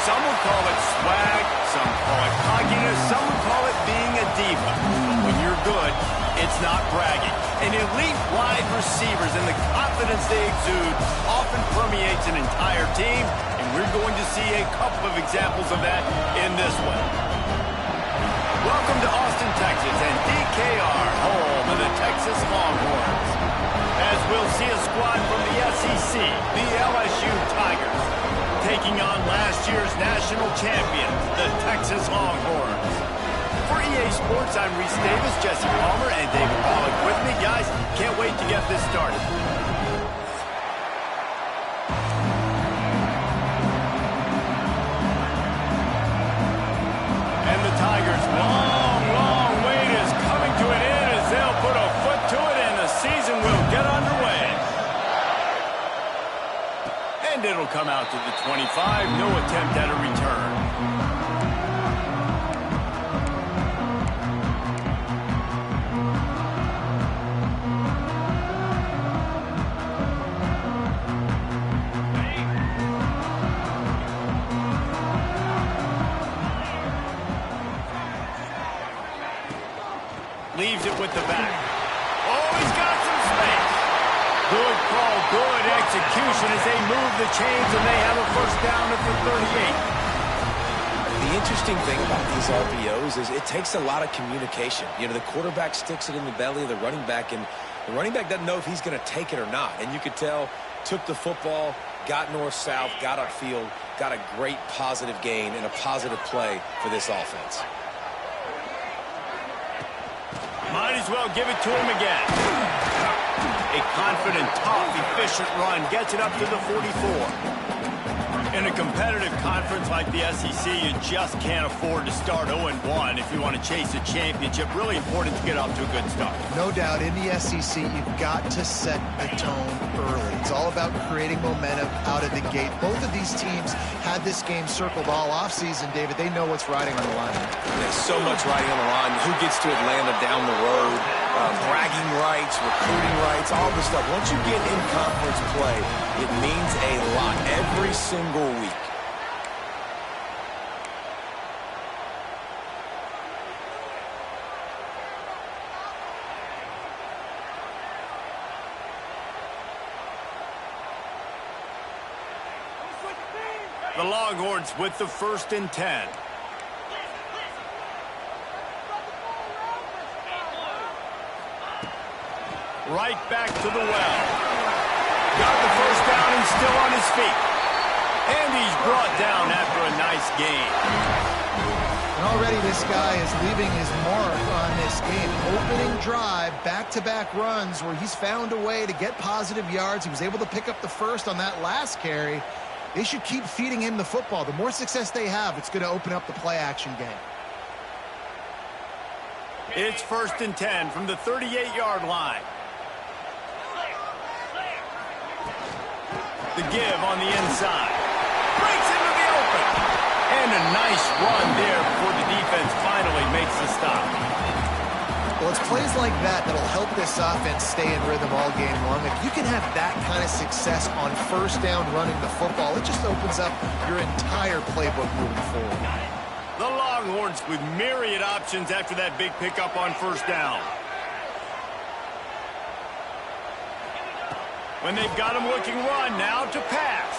Some would call it swag, some call it cockiness, some would call it being a diva. But when you're good, it's not bragging. And elite wide receivers and the confidence they exude often permeates an entire team, and we're going to see a couple of examples of that in this one. Welcome to Austin, Texas, and DKR, home of the Texas Longhorns. As we'll see a squad from the SEC, the LSU Tigers, taking on last year's national champions, the Texas Longhorns. For EA Sports, I'm Reese Davis, Jesse Palmer, and David Pollack with me. Guys, can't wait to get this started. And the Tigers' long wait is coming to an end as they'll put a foot to it and the season will get underway. And it'll come out to the 25, no attempt at a return. Leaves it with the back. Oh, he's got some space. Good call, good execution as they move the chains, and they have a first down at the 38. The interesting thing about these RPOs is it takes a lot of communication. You know, the quarterback sticks it in the belly of the running back, and the running back doesn't know if he's going to take it or not. And you could tell, took the football, got north-south, got upfield, got a great positive gain and a positive play for this offense. Might as well give it to him again. A confident, tough, efficient run gets it up to the 44. In a competitive conference like the SEC, you just can't afford to start 0-1 if you want to chase a championship. Really important to get off to a good start. No doubt, in the SEC, you've got to set the tone early. It's all about creating momentum out of the gate. Both of these teams had this game circled all offseason, David. They know what's riding on the line. There's so much riding on the line. Who gets to Atlanta down the road? Bragging rights, recruiting rights, all this stuff. Once you get in conference play, it means a lot every single week. The Longhorns with the 1st and 10. Right back to the well. Got the first down and still on his feet. And he's brought down after a nice gain. And already this guy is leaving his mark on this game. Opening drive, back-to-back runs where he's found a way to get positive yards. He was able to pick up the first on that last carry. They should keep feeding him the football. The more success they have, it's going to open up the play-action game. It's 1st and 10 from the 38-yard line. The give on the inside. Breaks into the open. And a nice run there before the defense finally makes the stop. Well, it's plays like that that'll help this offense stay in rhythm all game long. If you can have that kind of success on first down running the football, it just opens up your entire playbook moving forward. The Longhorns with myriad options after that big pickup on first down. When they've got him looking run, now to pass.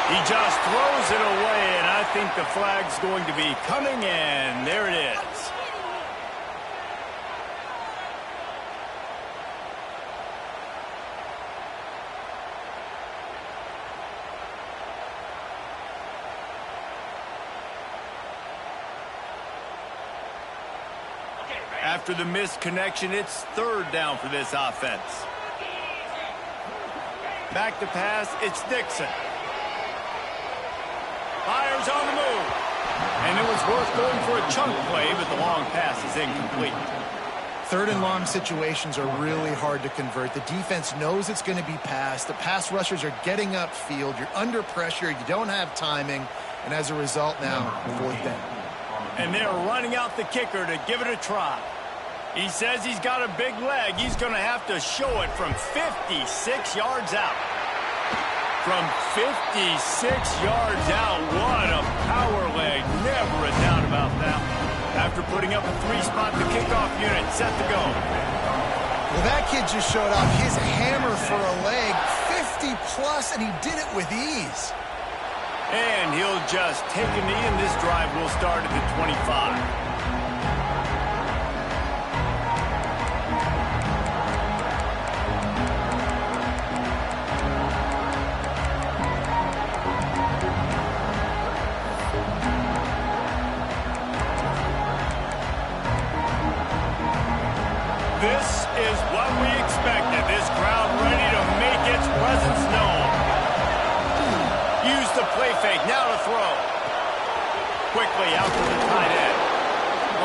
He just throws it away, and I think the flag's going to be coming in. There it is. After the missed connection, it's 3rd down for this offense. Back to pass, it's Dixon. Fires on the move. And it was worth going for a chunk play, but the long pass is incomplete. 3rd and long situations are really hard to convert. The defense knows it's going to be passed. The pass rushers are getting upfield. You're under pressure. You don't have timing. And as a result now, 4th down. And they're running out the kicker to give it a try. He says he's got a big leg. He's going to have to show it from 56 yards out. from 56 yards out. What a power leg. Never a doubt about that. After putting up a 3-spot, the kickoff unit set to go. Well, that kid just showed off his hammer for a leg, 50-plus, and he did it with ease. And he'll just take a knee, and this drive will start at the 25. This is what we expected. This crowd ready to make its presence known. Use the play fake. Now to throw. Quickly out to the tight end.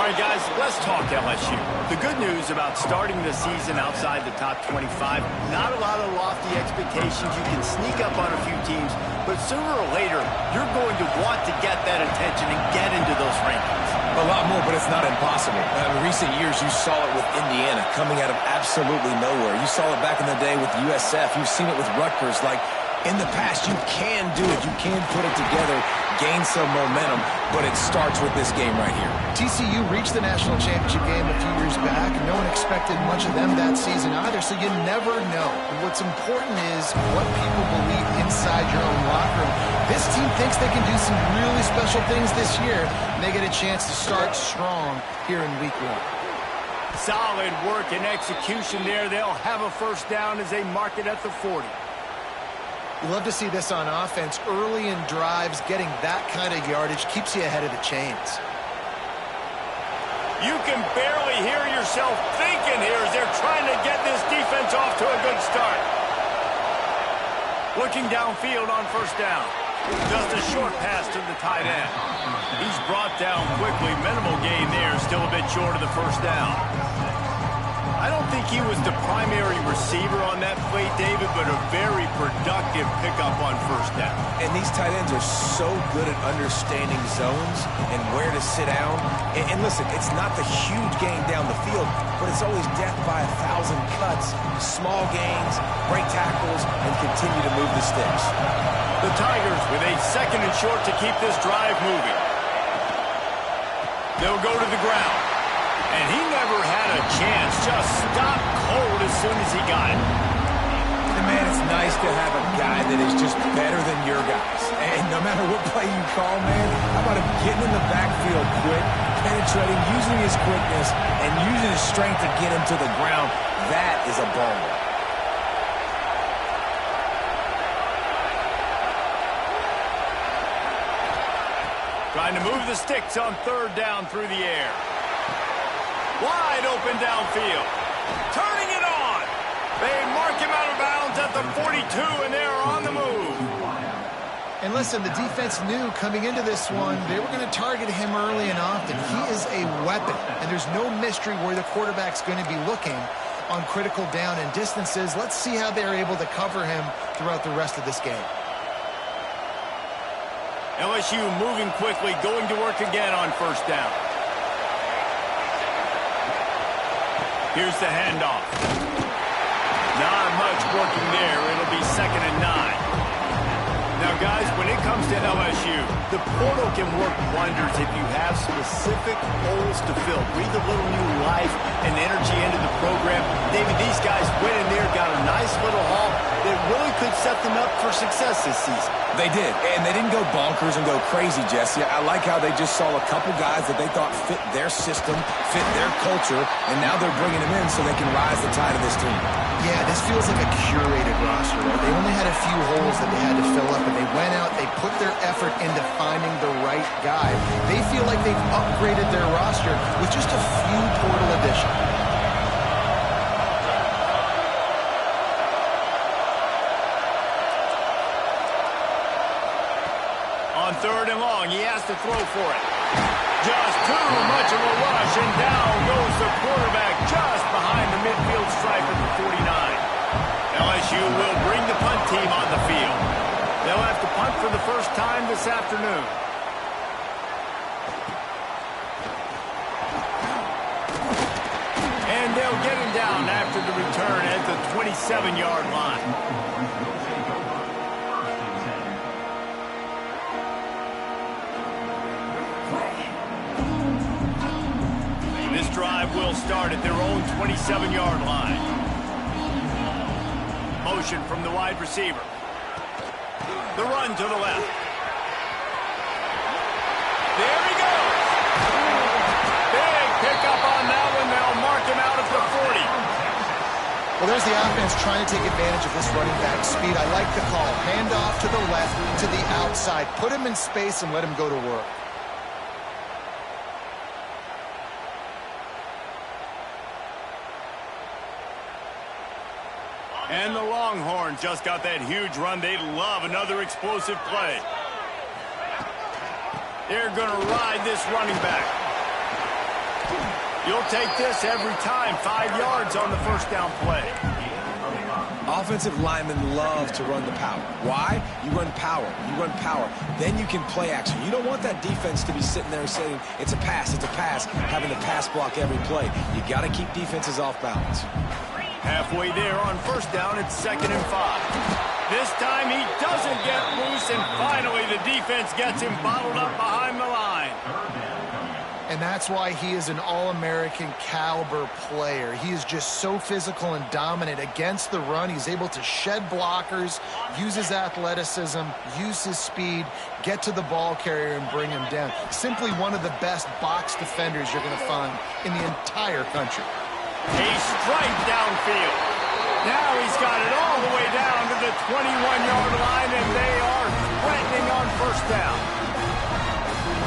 All right, guys, let's talk LSU. The good news about starting the season outside the top 25, not a lot of lofty expectations. You can sneak up on a few teams, but sooner or later, you're going to want to get that attention and get into those rankings. A lot more, but it's not impossible. In recent years, you saw it with Indiana coming out of absolutely nowhere. You saw it back in the day with USF. You've seen it with Rutgers. Like, in the past, you can do it. You can put it together, gain some momentum, but it starts with this game right here. TCU reached the national championship game a few years back. No one expected much of them that season either, so you never know. What's important is what people believe inside your own locker room. This team thinks they can do some really special things this year, and they get a chance to start strong here in week 1. Solid work and execution there. They'll have a first down as they mark it at the 40. You love to see this on offense. Early in drives, getting that kind of yardage keeps you ahead of the chains. You can barely hear yourself thinking here as they're trying to get this defense off to a good start. Looking downfield on first down. Just a short pass to the tight end. He's brought down quickly. Minimal gain there. Still a bit short of the first down. I don't think he was the primary receiver on that play, David, but a very productive pickup on first down. And these tight ends are so good at understanding zones and where to sit down. And listen, it's not the huge gain down the field, but it's always death by 1,000 cuts, small gains, break tackles, and continue to move the sticks. The Tigers with a second and short to keep this drive moving. They'll go to the ground. And he never had a chance. Just stopped cold as soon as he got it. And man, it's nice to have a guy that is just better than your guys. And no matter what play you call, man, how about him getting in the backfield quick, penetrating, using his quickness, and using his strength to get him to the ground. That is a baller. Trying to move the sticks on third down through the air. Wide open downfield. Turning it on. They mark him out of bounds at the 42, and they're on the move. And listen, the defense knew coming into this one, they were going to target him early and often. He is a weapon, and there's no mystery where the quarterback's going to be looking on critical down and distances. Let's see how they're able to cover him throughout the rest of this game. LSU moving quickly, going to work again on first down. Here's the handoff. Not much working there. It'll be 2nd and 9. Now, guys, when it comes to LSU, the portal can work wonders if you have specific holes to fill. Breathe a little new life and energy into the program. David, these guys went in there, got a nice little haul that really could set them up for success this season. They did, and they didn't go bonkers and go crazy, Jesse. I like how they just saw a couple guys that they thought fit their system, fit their culture, and now they're bringing them in so they can rise the tide of this team. Yeah, this feels like a curated roster, right? They only had a few holes that they had to fill up, and they went out, they put their effort into finding the right guy. They feel like they've upgraded their roster with just a few portal additions. On third and long, he has to throw for it. Just too much of a rush, and down goes the quarterback just behind the midfield stripe at the 49. LSU will bring the punt team on the field. They'll have to punt for the first time this afternoon. And they'll get him down after the return at the 27-yard line. start at their own 27-yard line. Motion from the wide receiver. The run to the left. There he goes. Big pickup on that one. They'll mark him out at the 40. Well, there's the offense trying to take advantage of this running back speed. I like the call. Hand off to the left, to the outside. Put him in space and let him go to work. And the Longhorns just got that huge run. They love another explosive play. They're going to ride this running back. You'll take this every time. 5 yards on the first down play. Offensive linemen love to run the power. Why? You run power. You run power. Then you can play action. You don't want that defense to be sitting there saying, it's a pass, having to pass block every play. You got to keep defenses off balance. Halfway there on first down, it's 2nd and 5. This time he doesn't get loose, and finally the defense gets him bottled up behind the line. And that's why he is an All-American caliber player. He is just so physical and dominant against the run. He's able to shed blockers, use his athleticism, use his speed, get to the ball carrier and bring him down. Simply one of the best box defenders you're going to find in the entire country. A strike downfield. Now he's got it all the way down to the 21-yard line, and they are threatening on first down.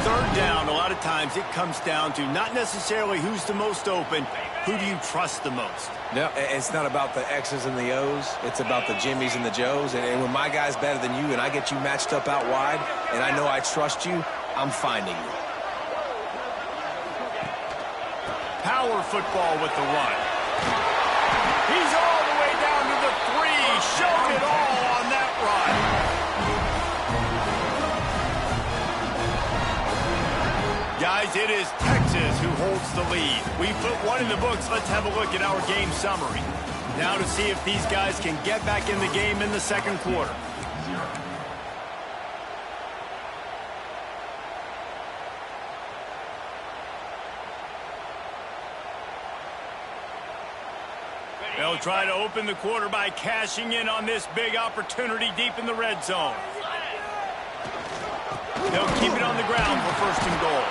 Third down, a lot of times it comes down to not necessarily who's the most open, who do you trust the most? No, it's not about the X's and the O's. It's about the Jimmys and the Joes. And when my guy's better than you and I get you matched up out wide and I know I trust you, I'm finding you. Power football with the run. He's all the way down to the 3. Showed it all on that run. Guys, it is Texas who holds the lead. We put one in the books. Let's have a look at our game summary. Now to see if these guys can get back in the game in the second quarter. They'll try to open the quarter by cashing in on this big opportunity deep in the red zone. They'll keep it on the ground for 1st and goal.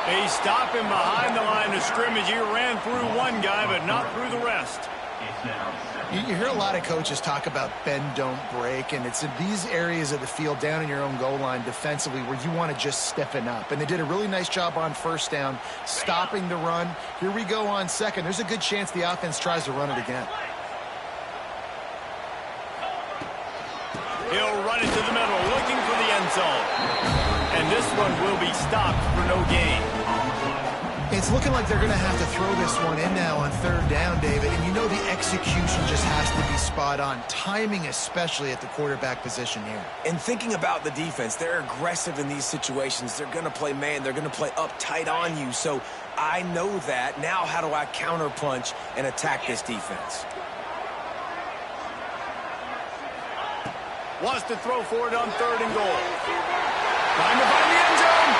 They stop him behind the line of scrimmage. He ran through one guy, but not through the rest. You hear a lot of coaches talk about bend, don't break, and it's in these areas of the field down in your own goal line defensively where you want to just stiffen up. And they did a really nice job on first down, stopping the run. Here we go on second. There's a good chance the offense tries to run it again. He'll run it to the middle, looking for the end zone. And this one will be stopped for no gain. It's looking like they're going to have to throw this one in now on 3rd down, David. And you know the execution just has to be spot on. Timing especially at the quarterback position here. And thinking about the defense, they're aggressive in these situations. They're going to play man. They're going to play up tight on you. So I know that. Now how do I counterpunch and attack this defense? Wants to throw for it on 3rd and goal. Trying to find the end zone.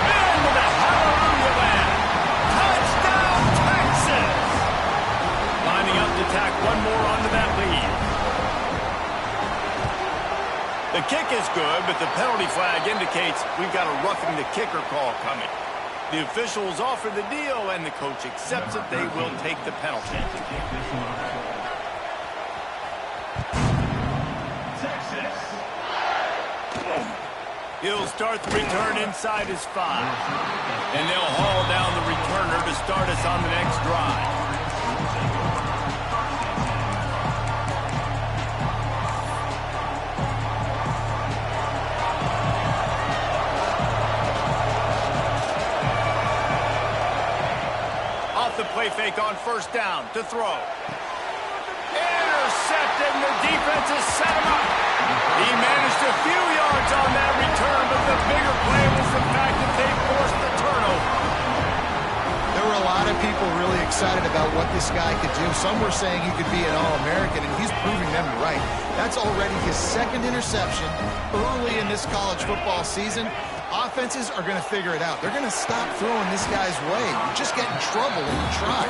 Into the hallelujah land. Touchdown, Texas! Lining up to tack one more onto that lead. The kick is good, but the penalty flag indicates we've got a roughing the kicker call coming. The officials offer the deal, and the coach accepts it. They will take the penalty. He'll start the return inside his 5. And they'll haul down the returner to start us on the next drive. Off the play fake on first down to throw. Intercepted, and the defense has set him up. He managed a few yards on that return, but the bigger play was the fact that they forced the turnover. There were a lot of people really excited about what this guy could do. Some were saying he could be an All-American, and he's proving them right. That's already his 2nd interception early in this college football season. offenses are going to figure it out. They're going to stop throwing this guy's way. You just get in trouble when you try.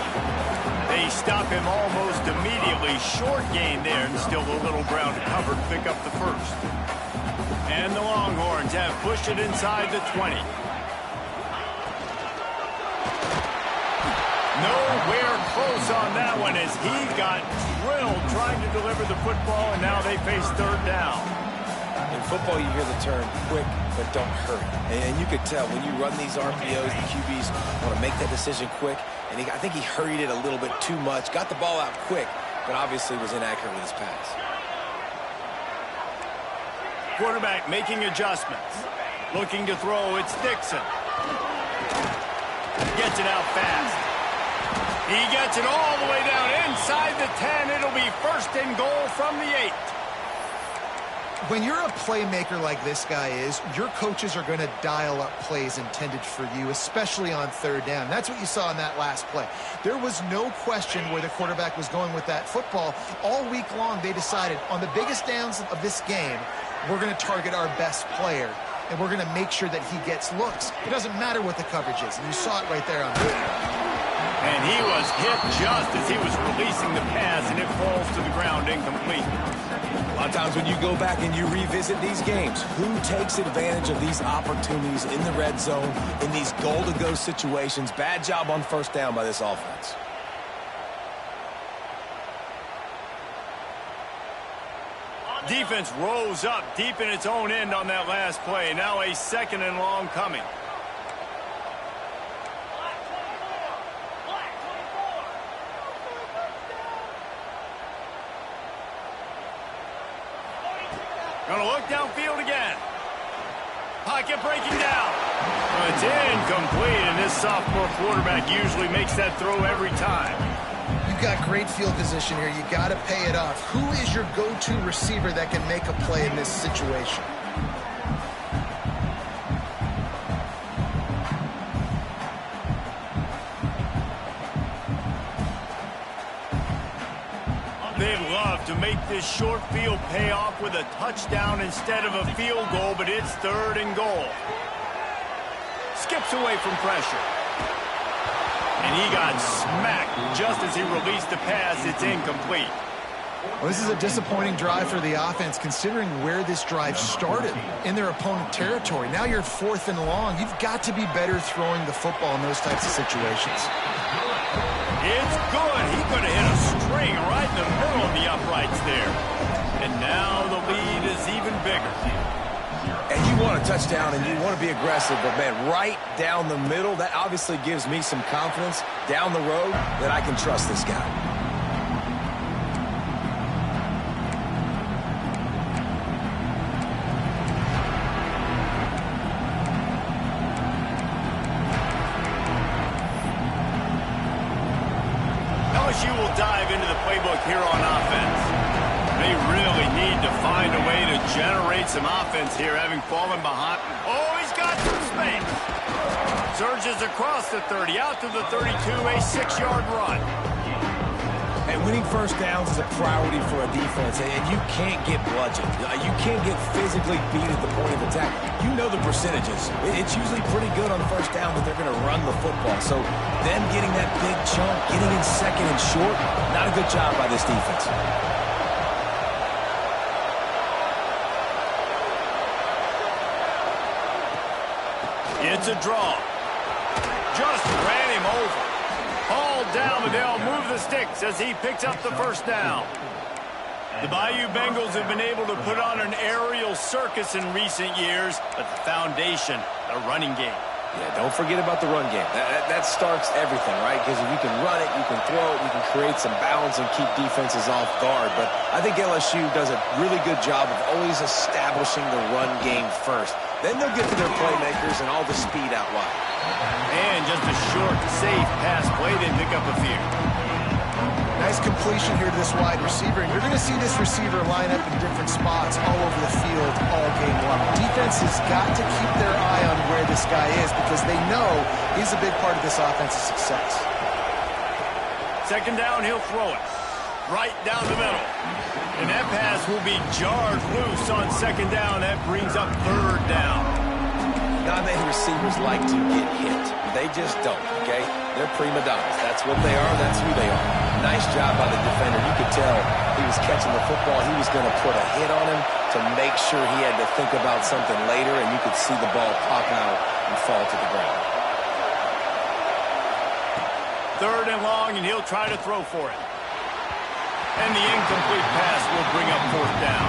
They stop him almost immediately. Short gain there, and still a little ground to cover to pick up the first. And the Longhorns have pushed it inside the 20. Nowhere close on that one as he got drilled trying to deliver the football, and now they face third down. In football, you hear the term quick, but don't hurry. And you could tell when you run these RPOs, the QBs want to make that decision quick. And I think he hurried it a little bit too much. Got the ball out quick, but obviously was inaccurate with his pass. Quarterback making adjustments. Looking to throw, it's Dixon. Gets it out fast. He gets it all the way down inside the 10. It'll be first and goal from the 8. When you're a playmaker like this guy is, your coaches are going to dial up plays intended for you, especially on third down. That's what you saw in that last play. There was no question where the quarterback was going with that football. All week long, they decided on the biggest downs of this game, we're going to target our best player, and we're going to make sure that he gets looks. It doesn't matter what the coverage is, and you saw it right there on video. And he was hit just as he was releasing the pass, and it falls to the ground incomplete. A lot of times when you go back and you revisit these games, who takes advantage of these opportunities in the red zone, in these goal-to-go situations? Bad job on first down by this offense. Defense rose up deep in its own end on that last play. Now a second and long coming. Gonna look downfield again. Pocket breaking down. It's incomplete, and this sophomore quarterback usually makes that throw every time. You've got great field position here. You got to pay it off. Who is your go-to receiver that can make a play in this situation? They'd love to make this short field pay off with a touchdown instead of a field goal, but it's third and goal. Skips away from pressure. And he got smacked just as he released the pass. It's incomplete. Well, this is a disappointing drive for the offense, considering where this drive started, in their opponent territory. Now you're fourth and long. You've got to be better throwing the football in those types of situations. It's good. He could have hit a string right in the middle of the uprights there. And now the lead is even bigger. And you want a touchdown and you want to be aggressive, but man, right down the middle, that obviously gives me some confidence down the road that I can trust this guy. LSU will dive into the playbook here on offense. They really need to find a way to generate some offense here, having fallen behind. Oh, he's got some space. Surges across the 30, out to the 32, a 6-yard run. And winning first downs is a priority for a defense, and you can't get bludgeoned. You can't get physically beat at the point of attack. You know the percentages. It's usually pretty good on first down that they're going to run the football. So them getting that big chunk, getting in second and short, not a good job by this defense. It's a draw. Just ran him over. Hauled down, but they'll move the sticks as he picks up the first down. The Bayou Bengals have been able to put on an aerial circus in recent years, but the foundation, the running game. Yeah, don't forget about the run game. That starts everything, right? Because if you can run it, you can throw it, you can create some balance and keep defenses off guard. But I think LSU does a really good job of always establishing the run game first. Then they'll get to their playmakers and all the speed out wide. And just a short, safe pass play, they pick up a few. Nice completion here to this wide receiver. And you're going to see this receiver line up in different spots all over the field all game long. Defense has got to keep their eye on where this guy is because they know he's a big part of this offense's success. Second down, he'll throw it. Right down the middle. And that pass will be jarred loose on second down. That brings up third down. Not many receivers like to get hit. They just don't, okay? They're prima donnas. That's what they are. That's who they are. Nice job by the defender. You could tell he was catching the football. He was going to put a hit on him to make sure he had to think about something later, and you could see the ball pop out and fall to the ground. 3rd and long, and he'll try to throw for it. And the incomplete pass will bring up 4th down.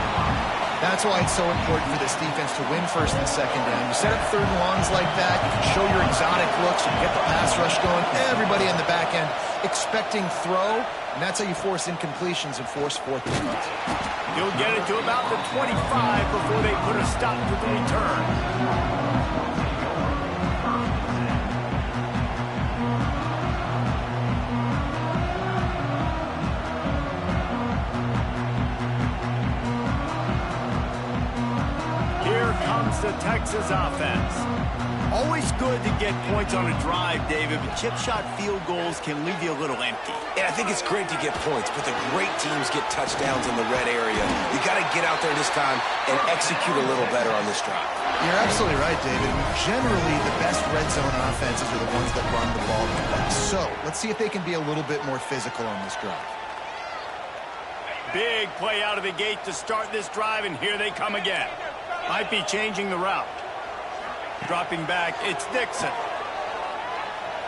That's why it's so important for this defense to win 1st and 2nd down. You set up 3rd and longs like that, you can show your exotic looks, you can get the pass rush going, everybody on the back end expecting throw, and that's how you force incompletions and force 4th downs. He'll get it to about the 25 before they put a stop to the return. The Texas offense. Always good to get points on a drive, David, but chip shot field goals can leave you a little empty. And I think it's great to get points, but the great teams get touchdowns in the red area. You got to get out there this time and execute a little better on this drive. You're absolutely right, David. Generally, the best red zone offenses are the ones that run the ball the best. So, let's see if they can be a little bit more physical on this drive. Big play out of the gate to start this drive, and here they come again. Might be changing the route. Dropping back, it's Dixon.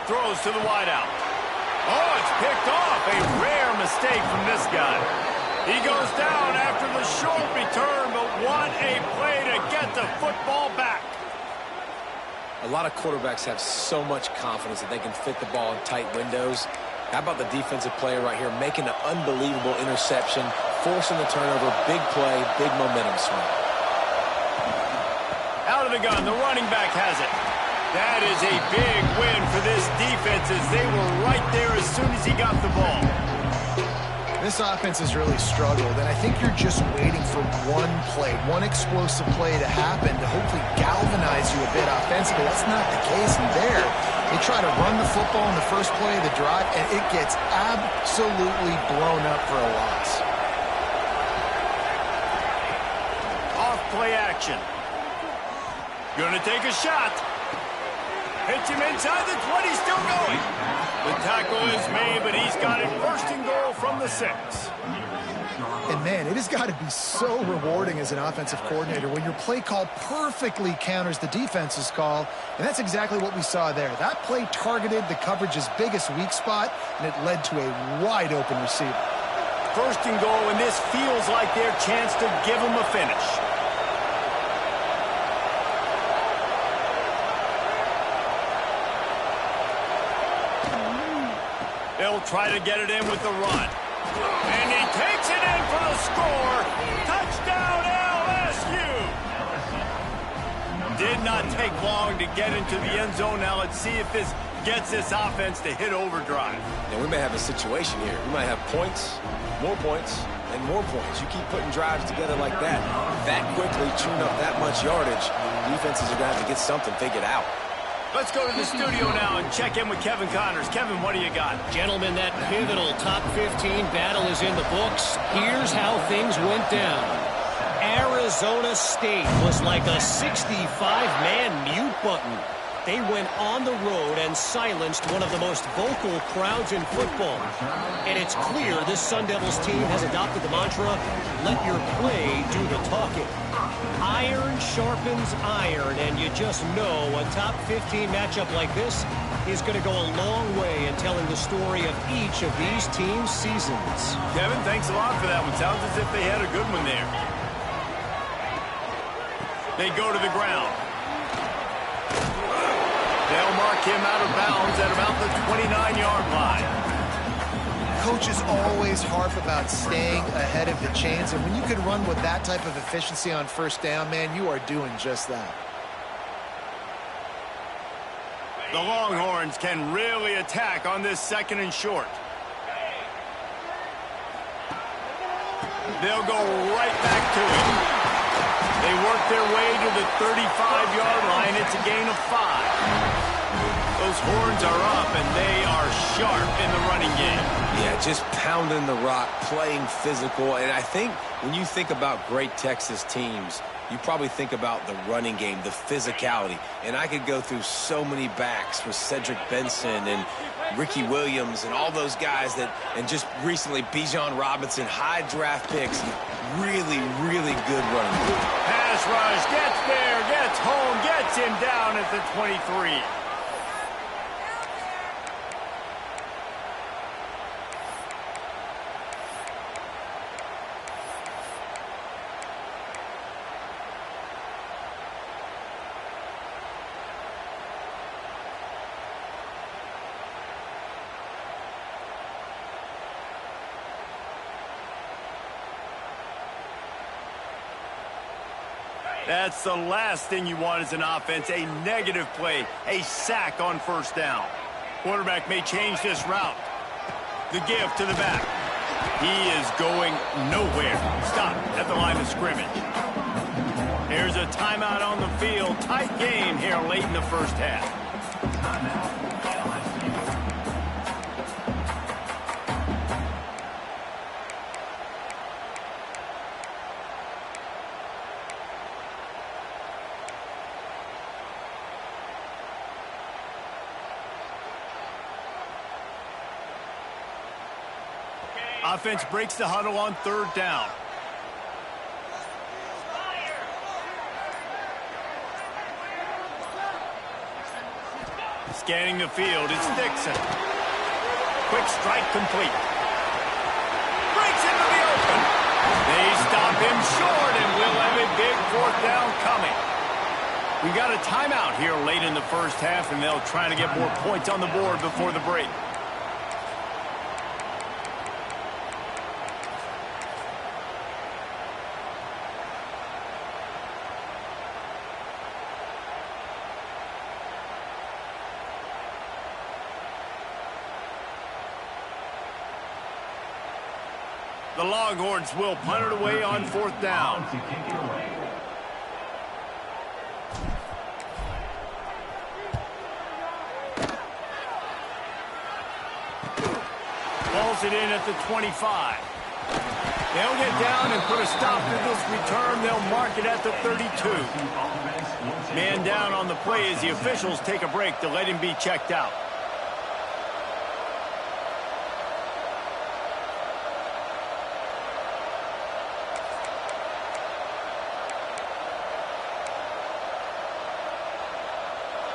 Throws to the wideout. Oh, it's picked off. A rare mistake from this guy. He goes down after the short return, but what a play to get the football back. A lot of quarterbacks have so much confidence that they can fit the ball in tight windows. How about the defensive player right here making an unbelievable interception, forcing the turnover, big play, big momentum swing. Out of the gun, the running back has it. That is a big win for this defense as they were right there as soon as he got the ball. This offense has really struggled, and I think you're just waiting for one play, one explosive play to happen to hopefully galvanize you a bit offensively. That's not the case in there. They try to run the football in the first play of the drive, and it gets absolutely blown up for a loss. Off play action. Gonna take a shot. Hits him inside the 20, still going. The tackle is made, but he's got it 1st and goal from the 6. And man, it has got to be so rewarding as an offensive coordinator when your play call perfectly counters the defense's call, and that's exactly what we saw there. That play targeted the coverage's biggest weak spot, and it led to a wide open receiver. 1st and goal, and this feels like their chance to give them a finish. They'll try to get it in with the run. And he takes it in for the score. Touchdown, LSU! Did not take long to get into the end zone. Now let's see if this gets this offense to hit overdrive. And we may have a situation here. We might have points, and more points. You keep putting drives together like that quickly, chewing up that much yardage, defenses are going to have to get something figured out. Let's go to the studio now and check in with Kevin Connors. Kevin, what do you got? Gentlemen, that pivotal top 15 battle is in the books. Here's how things went down. Arizona State was like a 65-man mute button. They went on the road and silenced one of the most vocal crowds in football. And it's clear this Sun Devils team has adopted the mantra, let your play do the talking. Iron sharpens iron, and you just know a top 15 matchup like this is going to go a long way in telling the story of each of these teams' seasons. Kevin, thanks a lot for that one. Sounds as if they had a good one there. They go to the ground. They'll mark him out of bounds at about the 29-yard line. Coaches always harp about staying ahead of the chains, and when you can run with that type of efficiency on 1st down, man, you are doing just that. The Longhorns can really attack on this 2nd and short. They'll go right back to it. They work their way to the 35-yard line. It's a gain of 5. Those horns are up, and they are sharp in the running game. Yeah, just pounding the rock, playing physical. And I think when you think about great Texas teams, you probably think about the running game, the physicality. And I could go through so many backs for Cedric Benson and Ricky Williams and all those guys that, and just recently Bijan Robinson, high draft picks, really, really good running. Pass rush, gets there, gets home, gets him down at the 23. That's the last thing you want as an offense, a negative play, a sack on first down. Quarterback may change this route. The give to the back. He is going nowhere. Stop at the line of scrimmage. Here's a timeout on the field. Tight game here late in the first half. Offense breaks the huddle on third down. Scanning the field, it's Dixon. Quick strike complete. Breaks into the open. They stop him short, and we'll have a big fourth down coming. We got a timeout here late in the first half, and they'll try to get more points on the board before the break. The Longhorns will punt it away on fourth down. Balls it in at the 25. They'll get down and put a stop to this return. They'll mark it at the 32. Man down on the play as the officials take a break to let him be checked out.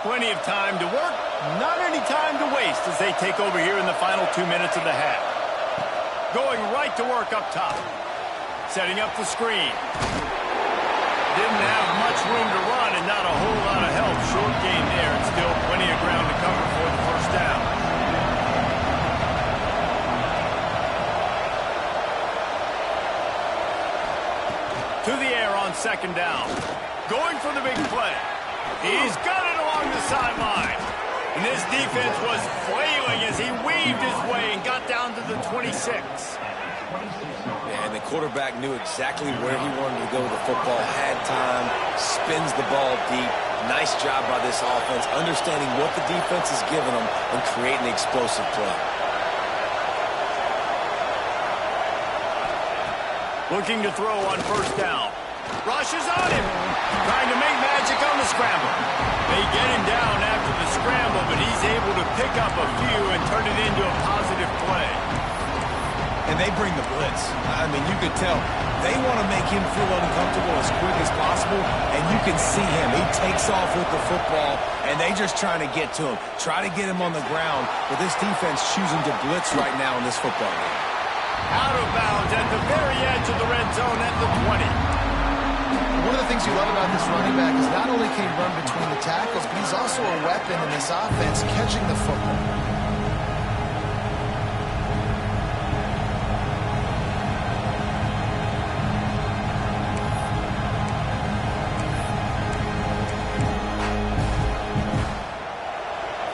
Plenty of time to work, not any time to waste as they take over here in the final 2 minutes of the half. Going right to work up top. Setting up the screen. Didn't have much room to run and not a whole lot of help. Short gain there and still plenty of ground to cover for the first down. To the air on second down. Going for the big play. He's got it along the sideline. And this defense was flailing as he weaved his way and got down to the 26. And the quarterback knew exactly where he wanted to go with the football, had time, spins the ball deep. Nice job by this offense, understanding what the defense is giving them and creating the explosive play. Looking to throw on first down. Rushes on him. Trying to make magic on the scramble. They get him down after the scramble, but he's able to pick up a few and turn it into a positive play. And they bring the blitz. I mean, you could tell they want to make him feel uncomfortable as quick as possible, and you can see him. He takes off with the football, and they just trying to get to him, try to get him on the ground, but this defense choosing to blitz right now in this football game. Out of bounds at the very edge of the red zone at the 20. One of the things you love about this running back is not only can he run between the tackles, but he's also a weapon in this offense catching the football.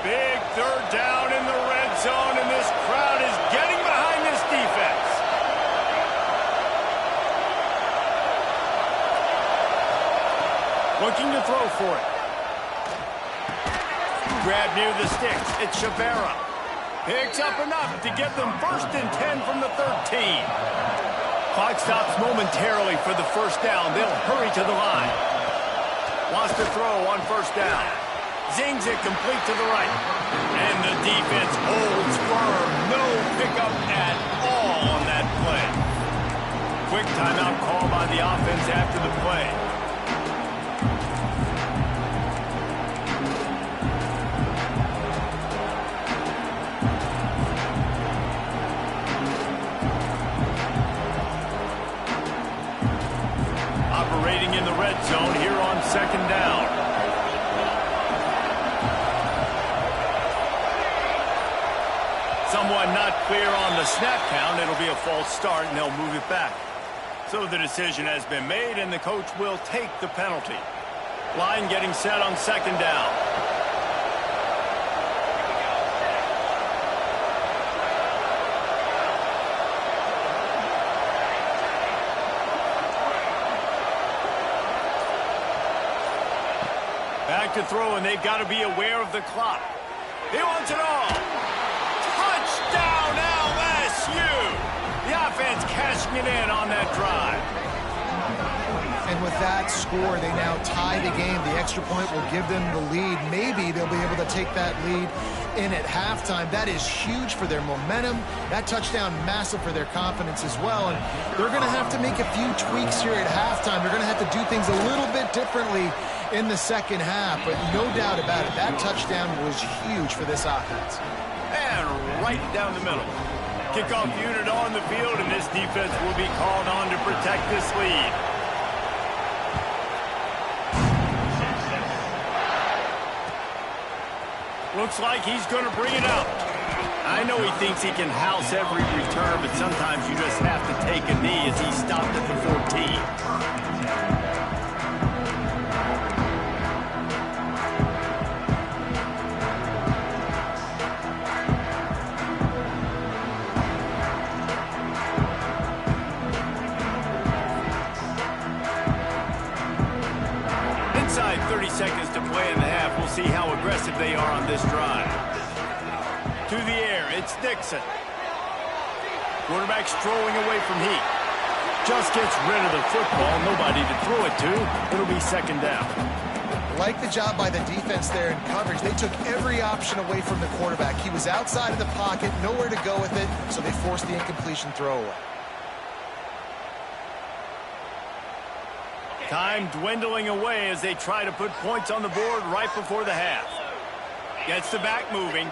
Big third down in the red zone, and this crowd is getting behind this defense. Looking to throw for it. Grab near the sticks. It's Shavera. Picks up enough to get them 1st and 10 from the 13. Clock stops momentarily for the first down. They'll hurry to the line. Wants to throw on first down. Zings it complete to the right. And the defense holds firm. No pickup at all on that play. Quick timeout call by the offense after the play. Operating in the red zone here on second down. Someone not clear on the snap count. It'll be a false start, and they'll move it back. So the decision has been made, and the coach will take the penalty. Line getting set on second down. Back to throw, and they've got to be aware of the clock. He wants it all. Touchdown, LSU! The offense cashing it in on that drive. And with that score, they now tie the game. The extra point will give them the lead. Maybe they'll be able to take that lead in at halftime. That is huge for their momentum. That touchdown, massive for their confidence as well. And they're going to have to make a few tweaks here at halftime. They're going to have to do things a little bit differently in the second half. But no doubt about it, that touchdown was huge for this offense. And right down the middle. Kickoff unit on the field, and this defense will be called on to protect this lead. Looks like he's going to bring it out. I know he thinks he can house every return, but sometimes you just have to take a knee as he stopped at the 14. Inside 30 seconds to play in the half. We'll see how aggressive they are on this drive. To the air, it's Dixon. Quarterback strolling away from heat. Just gets rid of the football. Nobody to throw it to. It'll be second down. Like the job by the defense there in coverage. They took every option away from the quarterback. He was outside of the pocket, nowhere to go with it, so they forced the incompletion throwaway. Time dwindling away as they try to put points on the board right before the half. Gets the back moving.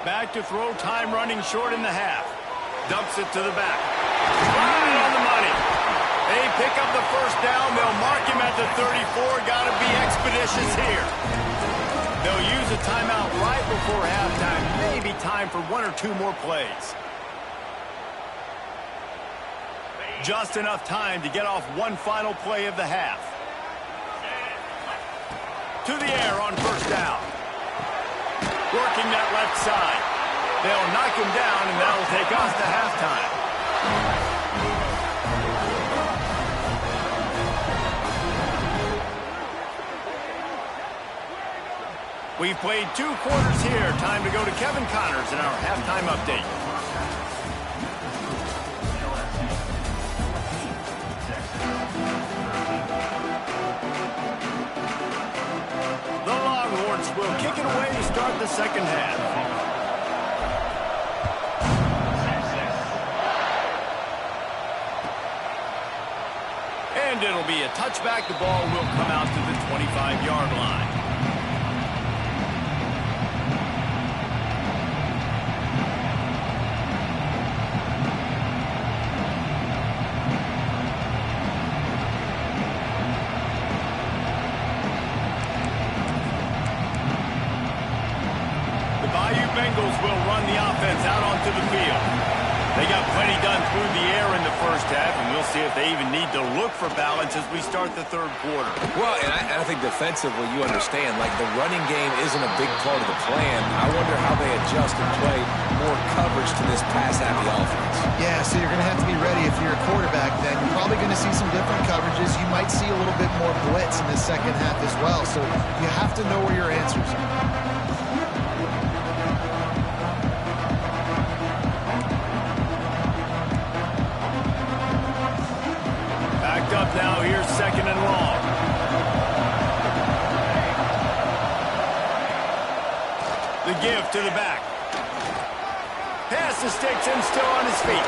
Back to throw, time running short in the half. Dumps it to the back. Right on the money. They pick up the first down. They'll mark him at the 34. Got to be expeditious here. They'll use a timeout right before halftime. Maybe time for one or two more plays. Just enough time to get off one final play of the half. To the air on first down. Working that left side. They'll knock him down, and that'll take us to halftime. We've played 2 quarters here. Time to go to Kevin Connors in our halftime update. Will kick it away to start the second half. And it'll be a touchback. The ball will come out to the 25-yard line. Bengals will run the offense out onto the field. They got plenty done through the air in the first half, and we'll see if they even need to look for balance as we start the third quarter. Well, and I think defensively, you understand, like the running game isn't a big part of the plan. I wonder how they adjust and play more coverage to this pass-happy offense. Yeah, so you're going to have to be ready if you're a quarterback then. You're probably going to see some different coverages. You might see a little bit more blitz in the second half as well, so you have to know where your answers are. give to the back. Pass the sticks and still on his feet.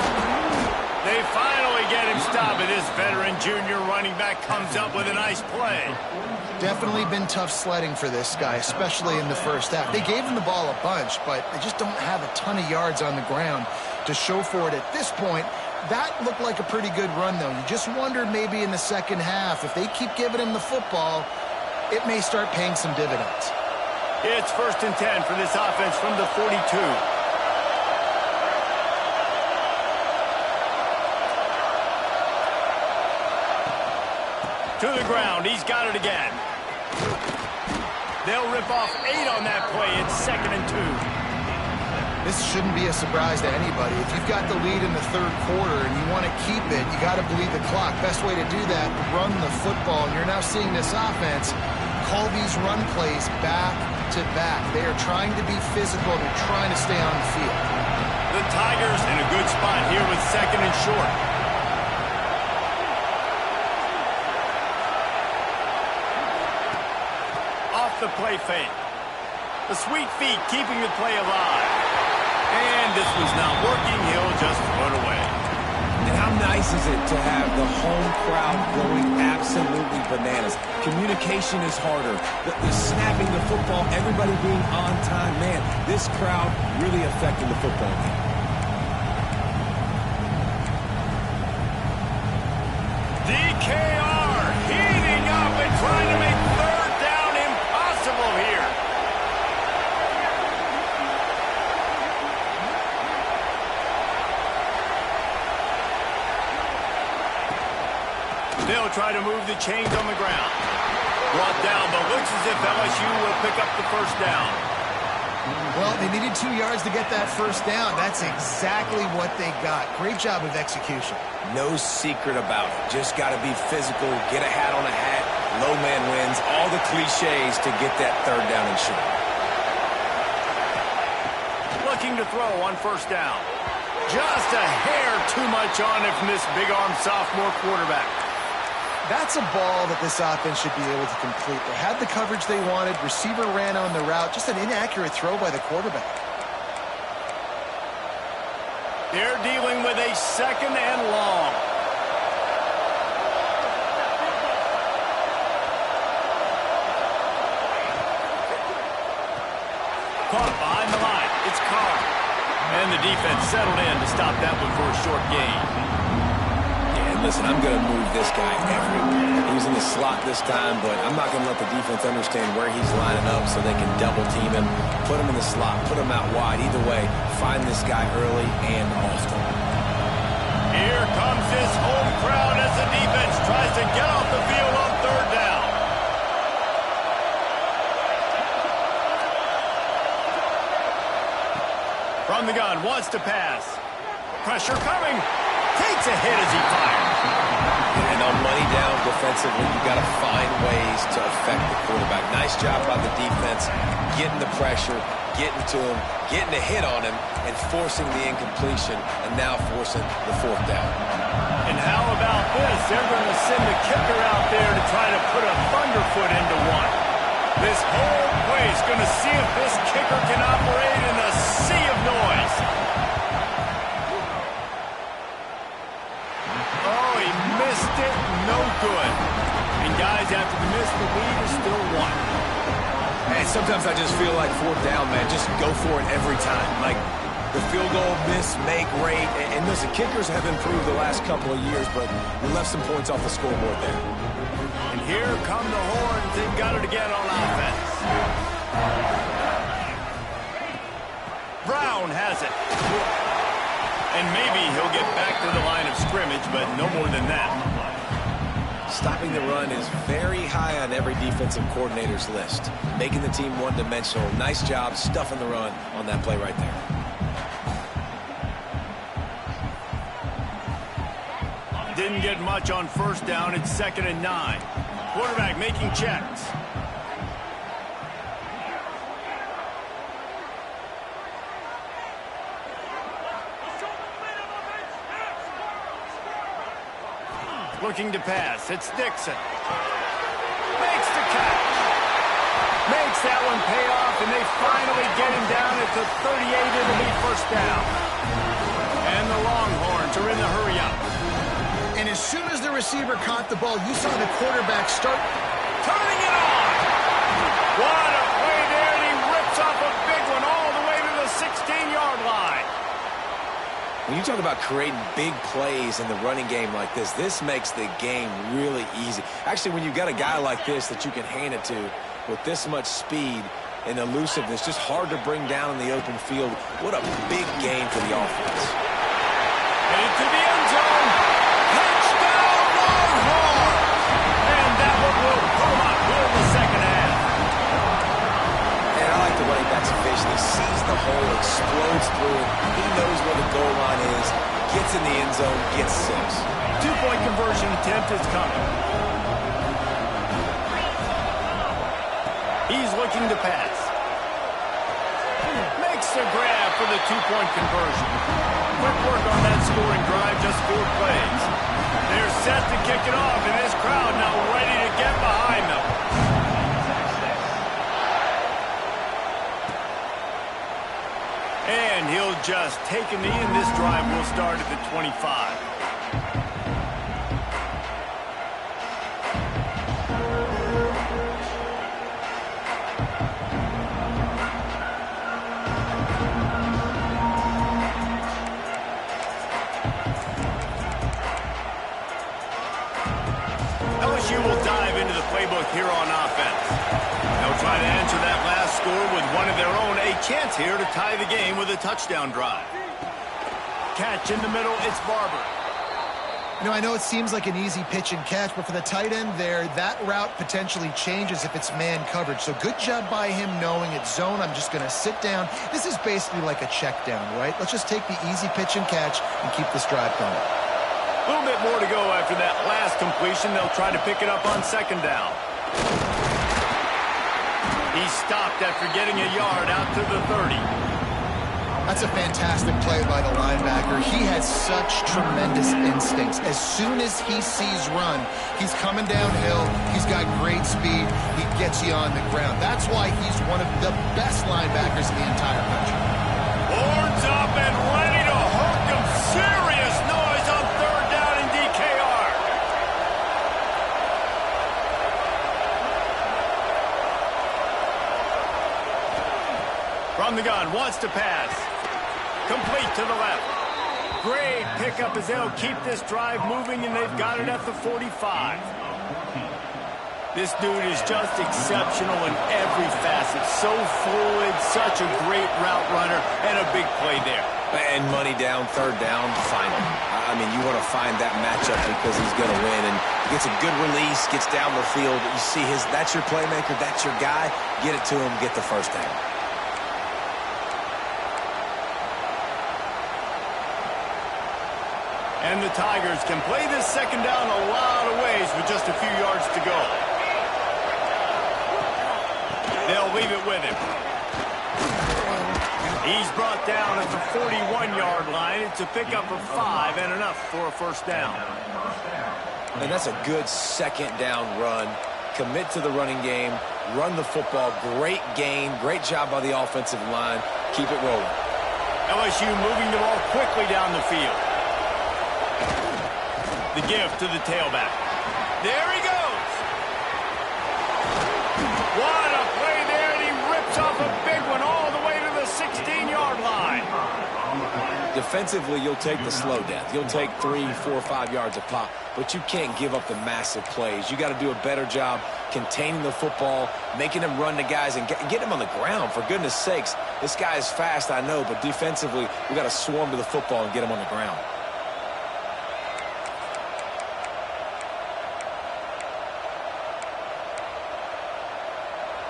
They finally get him stopped, and this veteran junior running back comes up with a nice play. Definitely been tough sledding for this guy, especially in the first half. They gave him the ball a bunch, but they just don't have a ton of yards on the ground to show for it at this point. That looked like a pretty good run, though. You just wonder maybe in the second half, if they keep giving him the football, it may start paying some dividends. It's 1st and 10 for this offense from the 42. To the ground. He's got it again. They'll rip off 8 on that play. It's 2nd and 2. This shouldn't be a surprise to anybody. If you've got the lead in the third quarter and you want to keep it, you got to bleed the clock. Best way to do that, run the football. And you're now seeing this offense call these run plays back to back. They are trying to be physical. They're trying to stay on the field. The Tigers in a good spot here with 2nd and short. Off the play fake. The sweet feet keeping the play alive. And this was not working. He'll just throw it away. And how nice is it to have the home crowd going absolutely bananas? Communication is harder. The snapping the football, everybody being on time. Man, this crowd really affecting the football game. DKR heating up and trying to make 3rd down impossible here. They'll try to move the chains on the ground. Brought down, but looks as if LSU will pick up the 1st down. Well, they needed 2 yards to get that 1st down. That's exactly what they got. Great job of execution. No secret about it. Just got to be physical, get a hat on a hat, low man wins, all the cliches to get that 3rd down and short. Looking to throw on 1st down. Just a hair too much on it from this big-arm sophomore quarterback. That's a ball that this offense should be able to complete. They had the coverage they wanted. Receiver ran on the route. Just an inaccurate throw by the quarterback. They're dealing with a 2nd and long. Caught behind the line. It's Carr. And the defense settled in to stop that one for a short gain. Listen, I'm going to move this guy everywhere. He was in the slot this time, but I'm not going to let the defense understand where he's lining up so they can double team him, put him in the slot, put him out wide. Either way, find this guy early and often. Here comes this home crowd as the defense tries to get off the field on 3rd down. From the gun, wants to pass. Pressure coming. Takes a hit as he fires. And on money down defensively, you've got to find ways to affect the quarterback. Nice job by the defense, getting the pressure, getting to him, getting a hit on him, and forcing the incompletion, and now forcing the 4th down. And how about this? They're going to send the kicker out there to try to put a thunderfoot into one. This whole place going to see if this kicker can operate in a sea of noise. Missed it, no good. And guys, after the miss, the lead is still 1. And sometimes I just feel like 4th down, man. Just go for it every time. Like the field goal, miss, make, rate. And listen, kickers have improved the last couple of years, but we left some points off the scoreboard there. And here come the Horns. They've got it again on offense. Brown has it. And maybe he'll get back to the line of scrimmage, but no more than that. Stopping the run is very high on every defensive coordinator's list. Making the team one-dimensional. Nice job stuffing the run on that play right there. Didn't get much on 1st down. It's 2nd and 9. Quarterback making checks. Looking to pass. It's Dixon. Makes the catch. Makes that one pay off, and they finally get him down at the 38. It'll be first down. And the Longhorns are in the hurry-up. And as soon as the receiver caught the ball, you saw the quarterback start turning it on. What a play there, and he rips off a big one all the way to the 16-yard line. When you talk about creating big plays in the running game like this makes the game really easy. Actually, when you've got a guy like this that you can hand it to with this much speed and elusiveness, just hard to bring down in the open field. What a big game for the offense. Into the end zone. Touchdown, Longhorns! And that one will pull him up here in the second half. And I like the running back's vision. He sees the hole, explodes through it. He knows where the goal line is, gets in the end zone, gets 6. Two-point conversion attempt is coming. He's looking to pass. Makes a grab for the two-point conversion. Quick work on that scoring drive, just 4 plays. They're set to kick it off, and this crowd now ready to get behind them. And he'll just take a knee, and this drive will start at the 25. LSU will dive into the playbook here on offense. They'll try to answer that last score with one of their own. A chance here to tie the game with a touchdown drive. Catch in the middle, it's Barber. You know, I know it seems like an easy pitch and catch, but for the tight end there, that route potentially changes if it's man coverage. So good job by him knowing it's zone. I'm just going to sit down. This is basically like a check down, right? Let's just take the easy pitch and catch and keep this drive going. A little bit more to go after that last completion. They'll try to pick it up on second down. He stopped after getting a yard out to the 30. That's a fantastic play by the linebacker. He has such tremendous instincts. As soon as he sees run, he's coming downhill. He's got great speed. He gets you on the ground. That's why he's one of the best linebackers in the entire country. Horns up and ready to hook him. Serious noise on third down in DKR. From the gun, wants to pass. Complete to the left. Great pickup as they'll keep this drive moving, and they've got it at the 45. This dude is just exceptional in every facet. So fluid, such a great route runner, and a big play there. And money down, third down, final. I mean, you want to find that matchup because he's going to win. And gets a good release, gets down the field. You see that's your playmaker, that's your guy. Get it to him, get the first down. And the Tigers can play this second down a lot of ways with just a few yards to go. They'll leave it with him. He's brought down at the 41-yard line. It's a pickup of 5 and enough for a first down. And that's a good second down run. Commit to the running game, run the football. Great gain, great job by the offensive line. Keep it rolling. LSU moving the ball quickly down the field. The give to the tailback. There he goes. What a play there, and he rips off a big one all the way to the 16-yard line. Defensively, you'll take the slow death. You'll take 3, 4, 5 yards a pop, but you can't give up the massive plays. You got to do a better job containing the football, making them run the guys, and get them on the ground. For goodness sakes, this guy is fast, I know, but defensively, we got to swarm to the football and get him on the ground.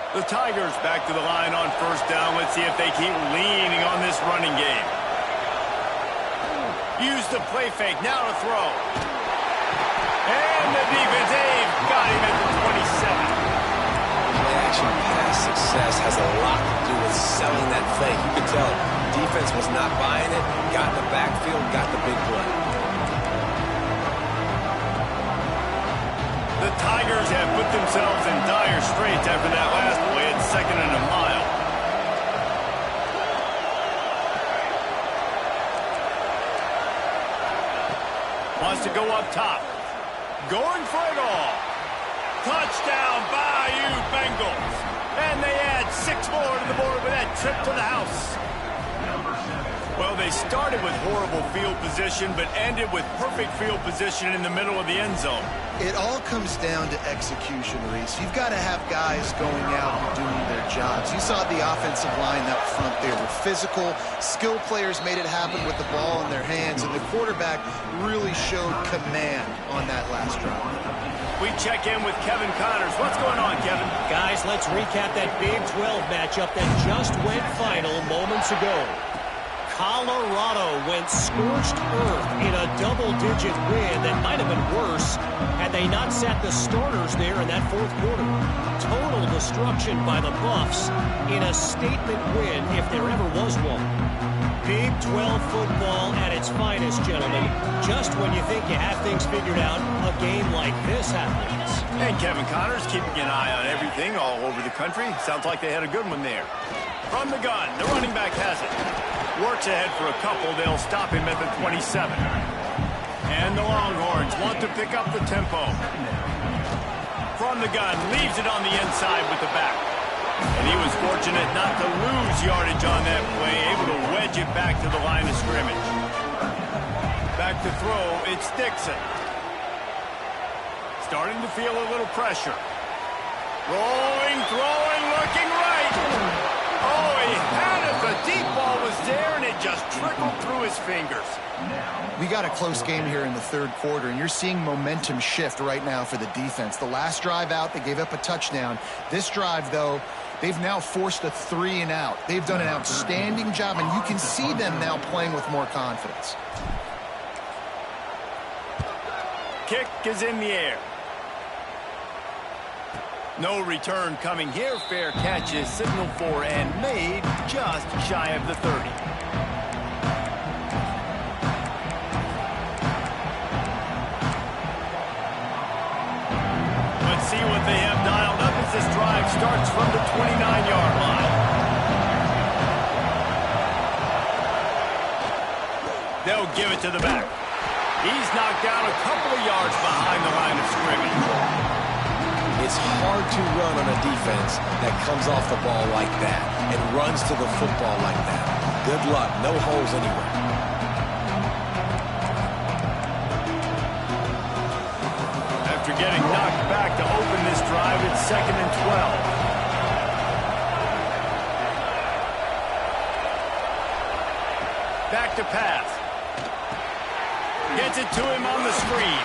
The Tigers back to the line on first down. Let's see if they keep leaning on this running game. Use the play fake, now to throw. And the defense, they've got him at the 27. Play-action pass success has a lot to do with selling that fake. You could tell defense was not buying it, got in the backfield, got the big play. The Tigers have put themselves in dire straits after that last play. It's Wants to go up top. Going for it all. Touchdown, Bayou Bengals. And they add 6 more to the board with that trip to the house. Well, they started with horrible field position, but ended with perfect field position in the middle of the end zone. It all comes down to execution, Reese. You've got to have guys going out and doing their jobs. You saw the offensive line up front. They were physical. Skilled players made it happen with the ball in their hands, and the quarterback really showed command on that last drive. We check in with Kevin Connors. What's going on, Kevin? Guys, let's recap that Big 12 matchup that just went final moments ago. Colorado went scorched earth in a double-digit win that might have been worse had they not sat the starters there in that fourth quarter. Total destruction by the Buffs in a statement win if there ever was one. Big 12 football at its finest, gentlemen. Just when you think you have things figured out, a game like this happens. And Kevin Connors keeping an eye on everything all over the country. Sounds like they had a good one there. From the gun, the running back has it. Works ahead for a couple. They'll stop him at the 27. And the Longhorns want to pick up the tempo. From the gun, leaves it on the inside with the back. And he was fortunate not to lose yardage on that play, able to wedge it back to the line of scrimmage. Back to throw, it's Dixon. Starting to feel a little pressure. Rolling, throwing, looking right. Oh, he had it. The deep ball was there, and it just trickled through his fingers. We got a close game here in the third quarter, and you're seeing momentum shift right now for the defense. The last drive out, they gave up a touchdown. This drive, though, they've now forced a 3 and out. They've done an outstanding job, and you can see them now playing with more confidence. Kick is in the air. No return coming here. Fair catch is signaled for and made just shy of the 30. Let's see what they have dialed up as this drive starts from the 29-yard line. They'll give it to the back. He's knocked down a couple of yards behind the line of scrimmage. It's hard to run on a defense that comes off the ball like that and runs to the football like that. Good luck. No holes anywhere. After getting knocked back to open this drive, it's 2nd and 12. Back to pass. Gets it to him on the screen.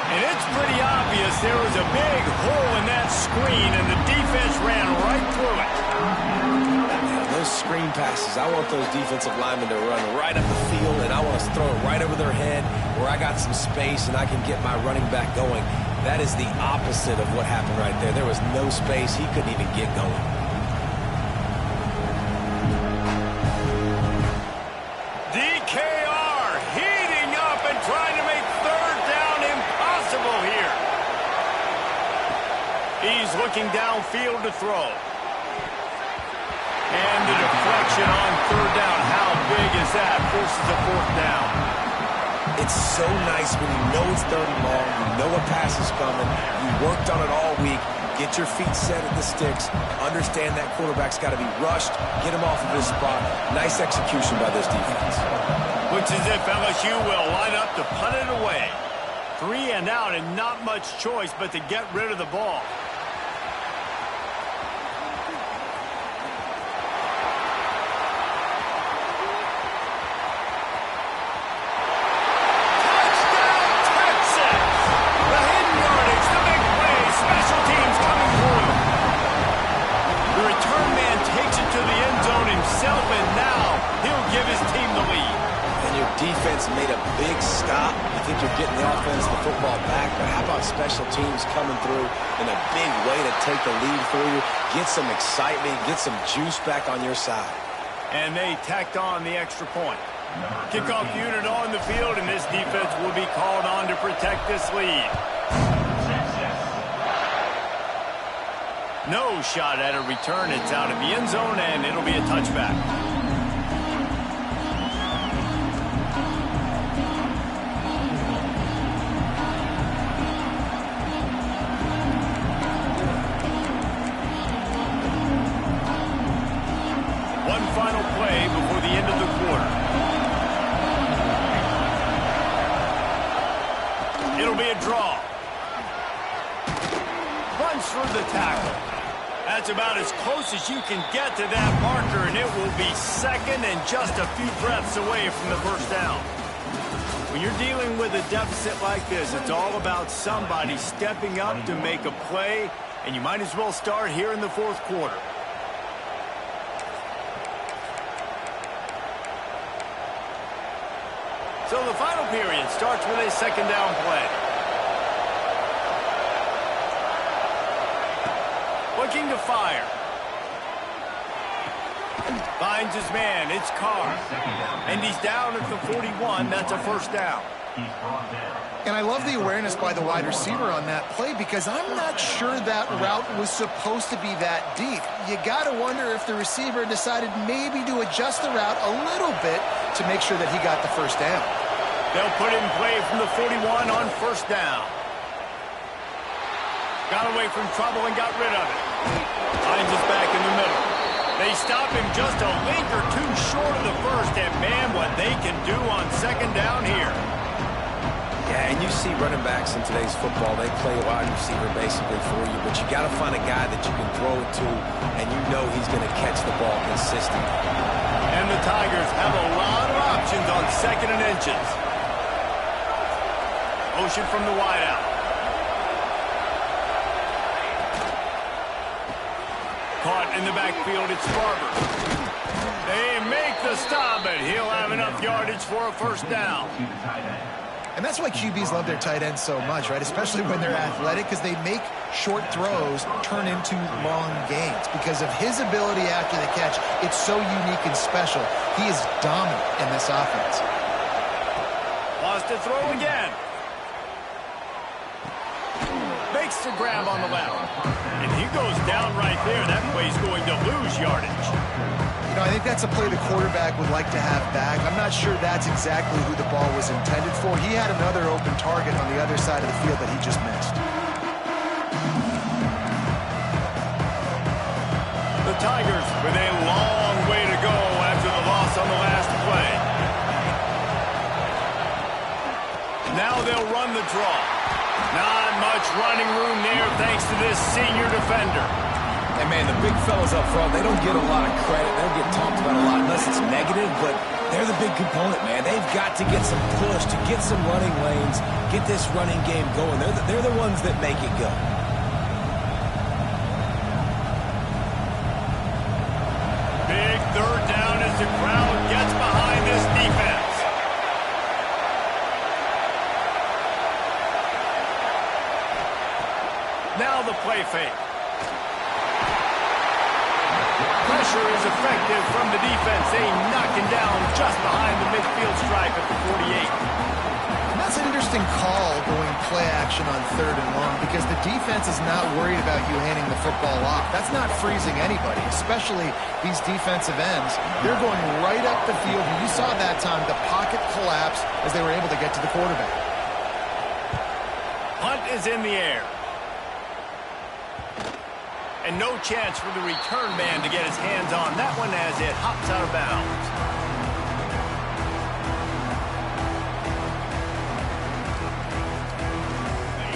And it's pretty obvious there was a big hole in that screen, and the defense ran right through it. Those screen passes, I want those defensive linemen to run right up the field, and I want to throw it right over their head where I got some space and I can get my running back going. That is the opposite of what happened right there. There was no space. He couldn't even get going. He's looking downfield to throw. And the deflection on 3rd down. How big is that? Forces a 4th down. It's so nice when you know it's 3rd and long, you know a pass is coming, you worked on it all week, get your feet set at the sticks, understand that quarterback's got to be rushed, get him off of his spot. Nice execution by this defense. Looks as if LSU will line up to punt it away. 3 and out and not much choice but to get rid of the ball. Defense made a big stop. You think you're getting the offense, the football back, but how about special teams coming through in a big way to take the lead for you, get some excitement, get some juice back on your side. And they tacked on the extra point. Kickoff unit on the field, and this defense will be called on to protect this lead. No shot at a return. It's out of the end zone, and it'll be a touchback. be a draw. Runs through the tackle. That's about as close as you can get to that marker, and it will be second and just a few breaths away from the first down. When you're dealing with a deficit like this, it's all about somebody stepping up to make a play, and you might as well start here in the fourth quarter. So the final period starts with a second down play. Looking to fire. Finds his man. It's Carr. And he's down at the 41. That's a first down. And I love the awareness by the wide receiver on that play because I'm not sure that route was supposed to be that deep. You got to wonder if the receiver decided maybe to adjust the route a little bit to make sure that he got the first down. They'll put in play from the 41 on first down. Got away from trouble and got rid of it. Finds us back in the middle. They stop him just a link or two short of the first, and man, what they can do on second down here. Yeah, and you see running backs in today's football, they play wide receiver basically for you, but you got to find a guy that you can throw it to, and you know he's going to catch the ball consistently. And the Tigers have a lot of options on second and inches. Motion from the wideout. Caught in the backfield, it's Barber. They make the stop, but he'll have enough yardage for a first down. And that's why QBs love their tight ends so much, right? Especially when they're athletic, because they make short throws turn into long gains. Because of his ability after the catch, it's so unique and special. He is dominant in this offense. Wants to throw again. Makes the grab on the left. And he goes down right there. That play's going to lose yardage. You know, I think that's a play the quarterback would like to have back. I'm not sure that's exactly who the ball was intended for. He had another open target on the other side of the field that he just missed. The Tigers with a long way to go after the loss on the last play. Now they'll run the draw. Not much running room there thanks to this senior defender. And, man, the big fellas up front, they don't get a lot of credit. They don't get talked about a lot unless it's negative, but they're the big component, man. They've got to get some push, to get some running lanes, get this running game going. They're the ones that make it go. Big third down as the crowd gets behind this defense. Now the play fake. Pressure is effective from the defense. They knock him down just behind the midfield stripe at the 48. And that's an interesting call going play action on third and long because the defense is not worried about you handing the football off. That's not freezing anybody, especially these defensive ends. They're going right up the field. And you saw that time the pocket collapse as they were able to get to the quarterback. Punt is in the air. And no chance for the return man to get his hands on that one as it hops out of bounds.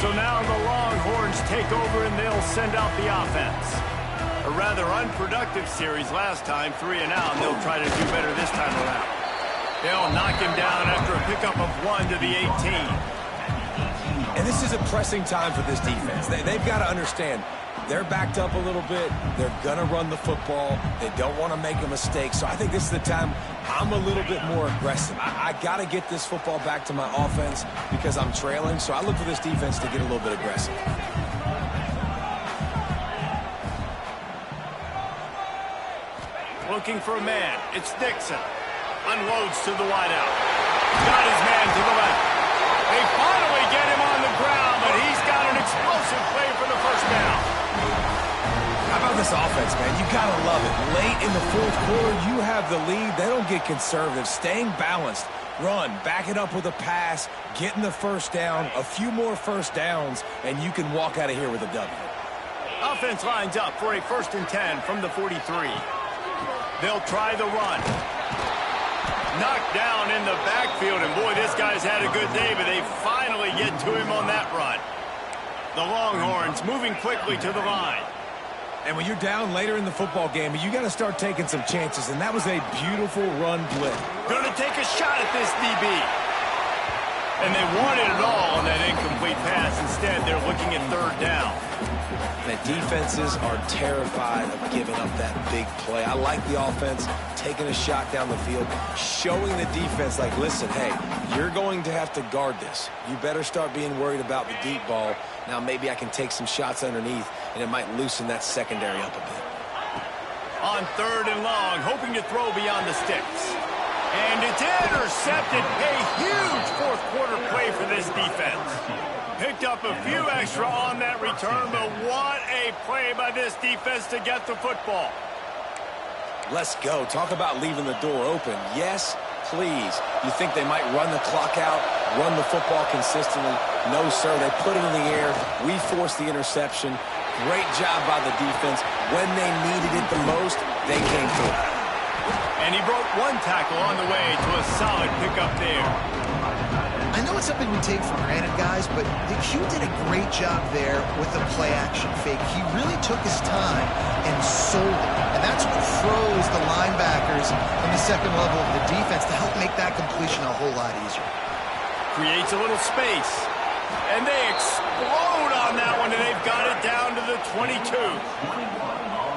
So now the Longhorns take over and they'll send out the offense. A rather unproductive series last time, 3 and out, and they'll try to do better this time around. They'll knock him down after a pickup of 1 to the 18. And this is a pressing time for this defense. They've got to understand they're backed up a little bit. They're going to run the football. They don't want to make a mistake. So I think this is the time I'm a little bit more aggressive. I got to get this football back to my offense because I'm trailing. So I look for this defense to get a little bit aggressive. Looking for a man. It's Dixon. Unloads to the wideout. Got his man to the left. They finally get him on the ground, but he's got an explosive play for the first down. How about this offense, man? You got to love it. Late in the fourth quarter, you have the lead. They don't get conservative. Staying balanced. Run, back it up with a pass, getting the first down, a few more first downs, and you can walk out of here with a W. Offense lines up for a 1st and 10 from the 43. They'll try the run. Knocked down in the backfield, and boy, this guy's had a good day, but they finally get to him on that run. The Longhorns moving quickly to the line. And when you're down later in the football game, you got to start taking some chances, and that was a beautiful run blitz. Going to take a shot at this DB. And they wanted it all on that incomplete pass. Instead, they're looking at third down. The defenses are terrified of giving up that big play. I like the offense taking a shot down the field, showing the defense like, listen, hey, you're going to have to guard this. You better start being worried about the deep ball. Now maybe I can take some shots underneath, and it might loosen that secondary up a bit. On third and long, hoping to throw beyond the sticks. And it's intercepted. A huge fourth quarter play for this defense. Picked up a few extra on that return, but what a play by this defense to get the football. Let's go. Talk about leaving the door open. Yes, please. You think they might run the clock out, run the football consistently? No, sir. They put it in the air. We forced the interception. Great job by the defense. When they needed it the most, they came through. And he broke one tackle on the way to a solid pickup there. I know it's something we take for granted, guys, but Hugh did a great job there with the play-action fake. He really took his time and sold it. And that's what froze the linebackers in the second level of the defense to help make that completion a whole lot easier. Creates a little space. And they explode on that one, and they've got it down to the 22.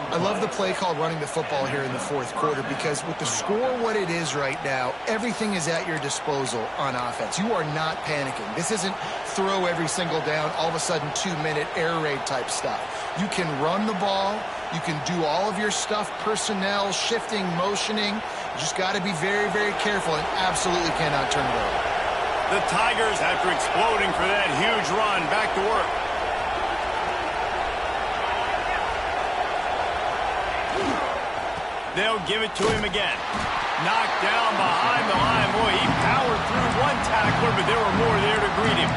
I love the play called running the football here in the fourth quarter because with the score what it is right now, everything is at your disposal on offense. You are not panicking. This isn't throw every single down, all of a sudden 2-minute air raid type stuff. You can run the ball. You can do all of your stuff, personnel, shifting, motioning. You just got to be very, very careful and absolutely cannot turn it over. The Tigers, after exploding for that huge run, back to work. They'll give it to him again. Knocked down behind the line. Boy, he powered through one tackler, but there were more there to greet him.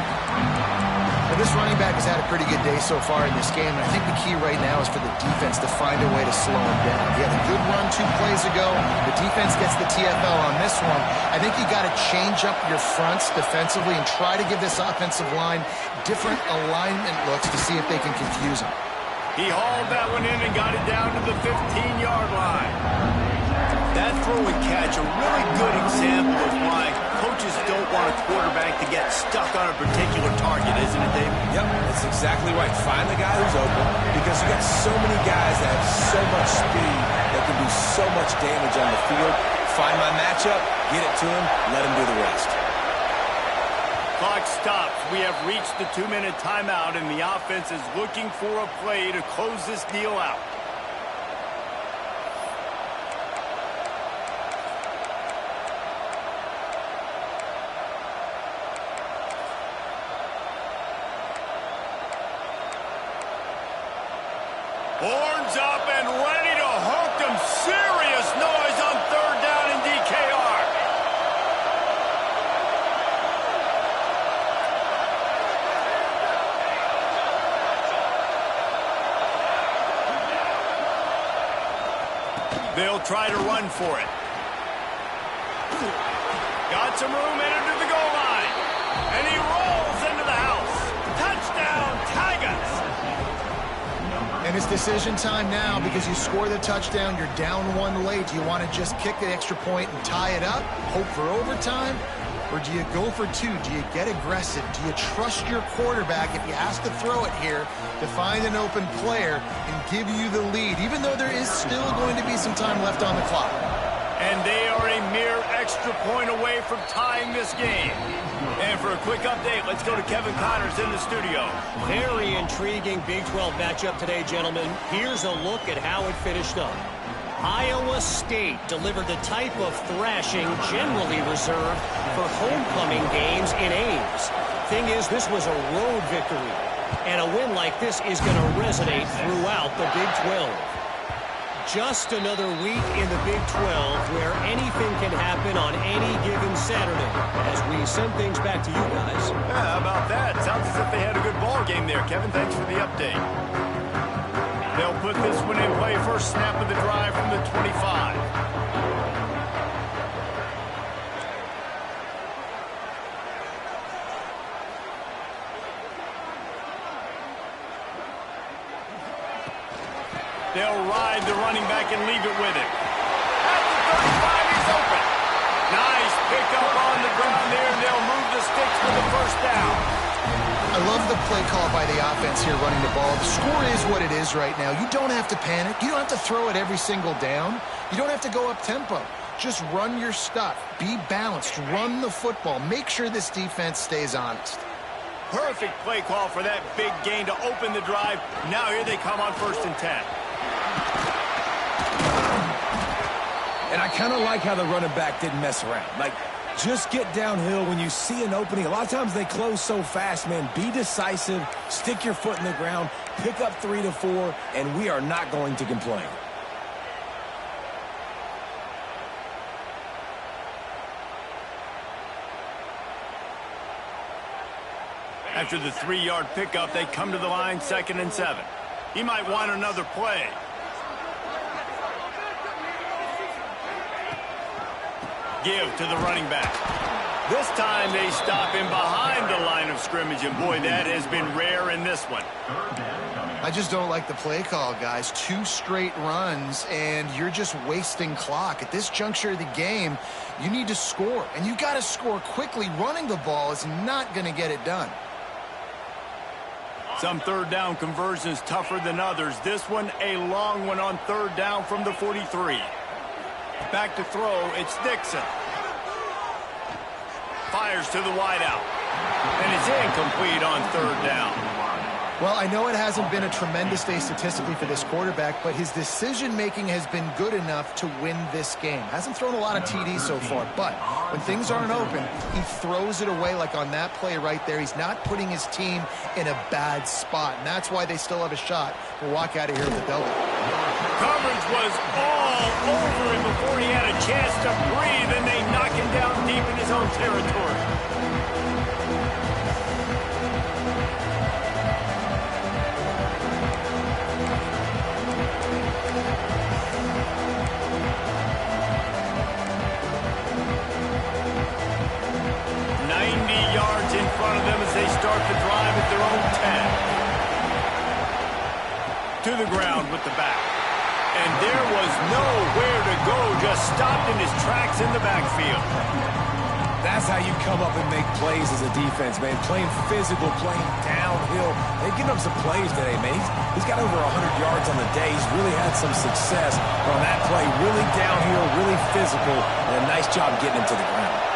Well, this running back has had a pretty good day so far in this game, and I think the key right now is for the defense to find a way to slow him down. He had a good run 2 plays ago. The defense gets the TFL on this one. I think you got to change up your fronts defensively and try to give this offensive line different alignment looks to see if they can confuse him. He hauled that one in and got it down to the 15-yard line. That throw and catch, a really good example of why coaches don't want a quarterback to get stuck on a particular target, isn't it, Dave? Yep, that's exactly right. Find the guy who's open because you got so many guys that have so much speed that can do so much damage on the field. Find my matchup, get it to him, let him do the rest. Clock stops. We have reached the 2-minute timeout, and the offense is looking for a play to close this deal out. Horns up and ready to hook them. Serious noise on third down in DKR. They'll try to run for it. Got some room into the goal line. And he rolls into the house. Touchdown, Tigers. And it's decision time now because you score the touchdown, you're down 1 late. Do you want to just kick the extra point and tie it up, hope for overtime? Or do you go for 2? Do you get aggressive? Do you trust your quarterback if he has to throw it here to find an open player and give you the lead, even though there is still going to be some time left on the clock? And they are a mere extra point away from tying this game. And for a quick update, let's go to Kevin Connors in the studio. Very intriguing Big 12 matchup today, gentlemen. Here's a look at how it finished up. Iowa State delivered the type of thrashing generally reserved for homecoming games in Ames. Thing is, this was a road victory, and a win like this is going to resonate throughout the Big 12. Just another week in the Big 12 where anything can happen on any given Saturday. As we send things back to you guys. Yeah, how about that? Sounds as if they had a good ball game there. Kevin, thanks for the update. They'll put this one in play. First snap of the drive from the 25. They'll ride the running back and leave it with him. At the 35, he's open. Nice pickup on the ground there, and they'll move the sticks for the first down. I love the play call by the offense here running the ball. The score is what it is right now. You don't have to panic. You don't have to throw it every single down. You don't have to go up tempo. Just run your stuff. Be balanced. Run the football. Make sure this defense stays honest. Perfect play call for that big gain to open the drive. Now here they come on 1st and 10. And I kind of like how the running back didn't mess around. Like, just get downhill when you see an opening. A lot of times they close so fast, man. Be decisive. Stick your foot in the ground. Pick up 3 to 4, and we are not going to complain. After the 3-yard pickup, they come to the line 2nd and 7. He might want another play. Give to the running back. This time they stop him behind the line of scrimmage, and boy, that has been rare in this one. I just don't like the play call, guys. 2 straight runs, and you're just wasting clock. At this juncture of the game, you need to score, and you got to score quickly. Running the ball is not going to get it done. Some 3rd down conversions tougher than others. This one, a long one on 3rd down from the 43. Back to throw, it's Dixon. Fires to the wideout. And it's incomplete on 3rd down. Well, I know it hasn't been a tremendous day statistically for this quarterback, but his decision-making has been good enough to win this game. Hasn't thrown a lot of TDs so far, but when things aren't open, he throws it away like on that play right there. He's not putting his team in a bad spot, and that's why they still have a shot to walk out of here with a W. Coverage was all over him before he had a chance to breathe, and they knock him down deep in his own territory. In front of them as they start the drive at their own 10. To the ground with the back. And there was nowhere to go, just stopped in his tracks in the backfield. That's how you come up and make plays as a defense, man. Playing physical, playing downhill. They've given up some plays today, man. He's got over 100 yards on the day. He's really had some success on that play. Really downhill, really physical, and a nice job getting him to the ground.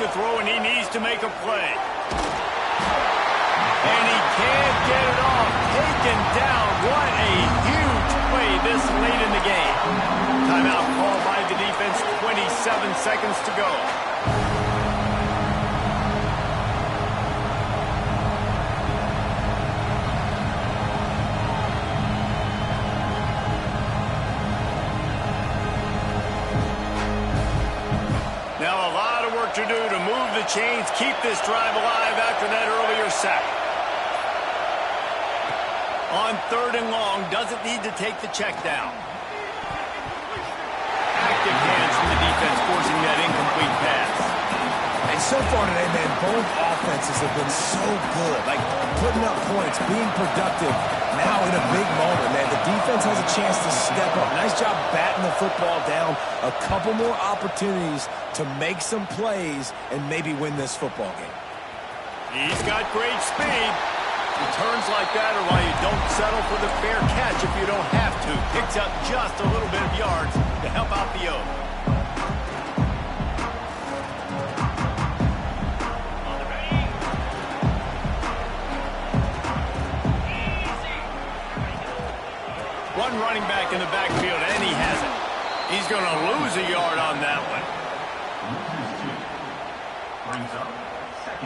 To throw, and he needs to make a play. And he can't get it off. Taken down. What a huge play this late in the game. Timeout called by the defense. 27 seconds to go. To do to move the chains, keep this drive alive after that earlier sack. On 3rd and long, doesn't need to take the check down. Active hands from the defense forcing that incomplete pass. And so far today, man, both offenses have been so good. Like, putting up points, being productive. Now in a big moment, man, the defense has a chance to step up. Nice job batting the football down. A couple more opportunities to make some plays and maybe win this football game. He's got great speed. Returns like that are why you don't settle for the fair catch if you don't have to. Picks up just a little bit of yards to help out the O. One running back in the backfield, and he has it. He's going to lose a yard on that one.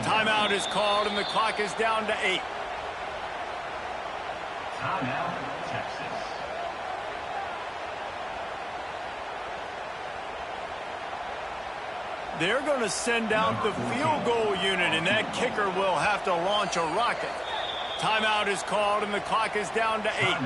Timeout is called, and the clock is down to 8. Timeout, Texas. They're going to send out the field goal unit, and that kicker will have to launch a rocket. Timeout is called, and the clock is down to 8.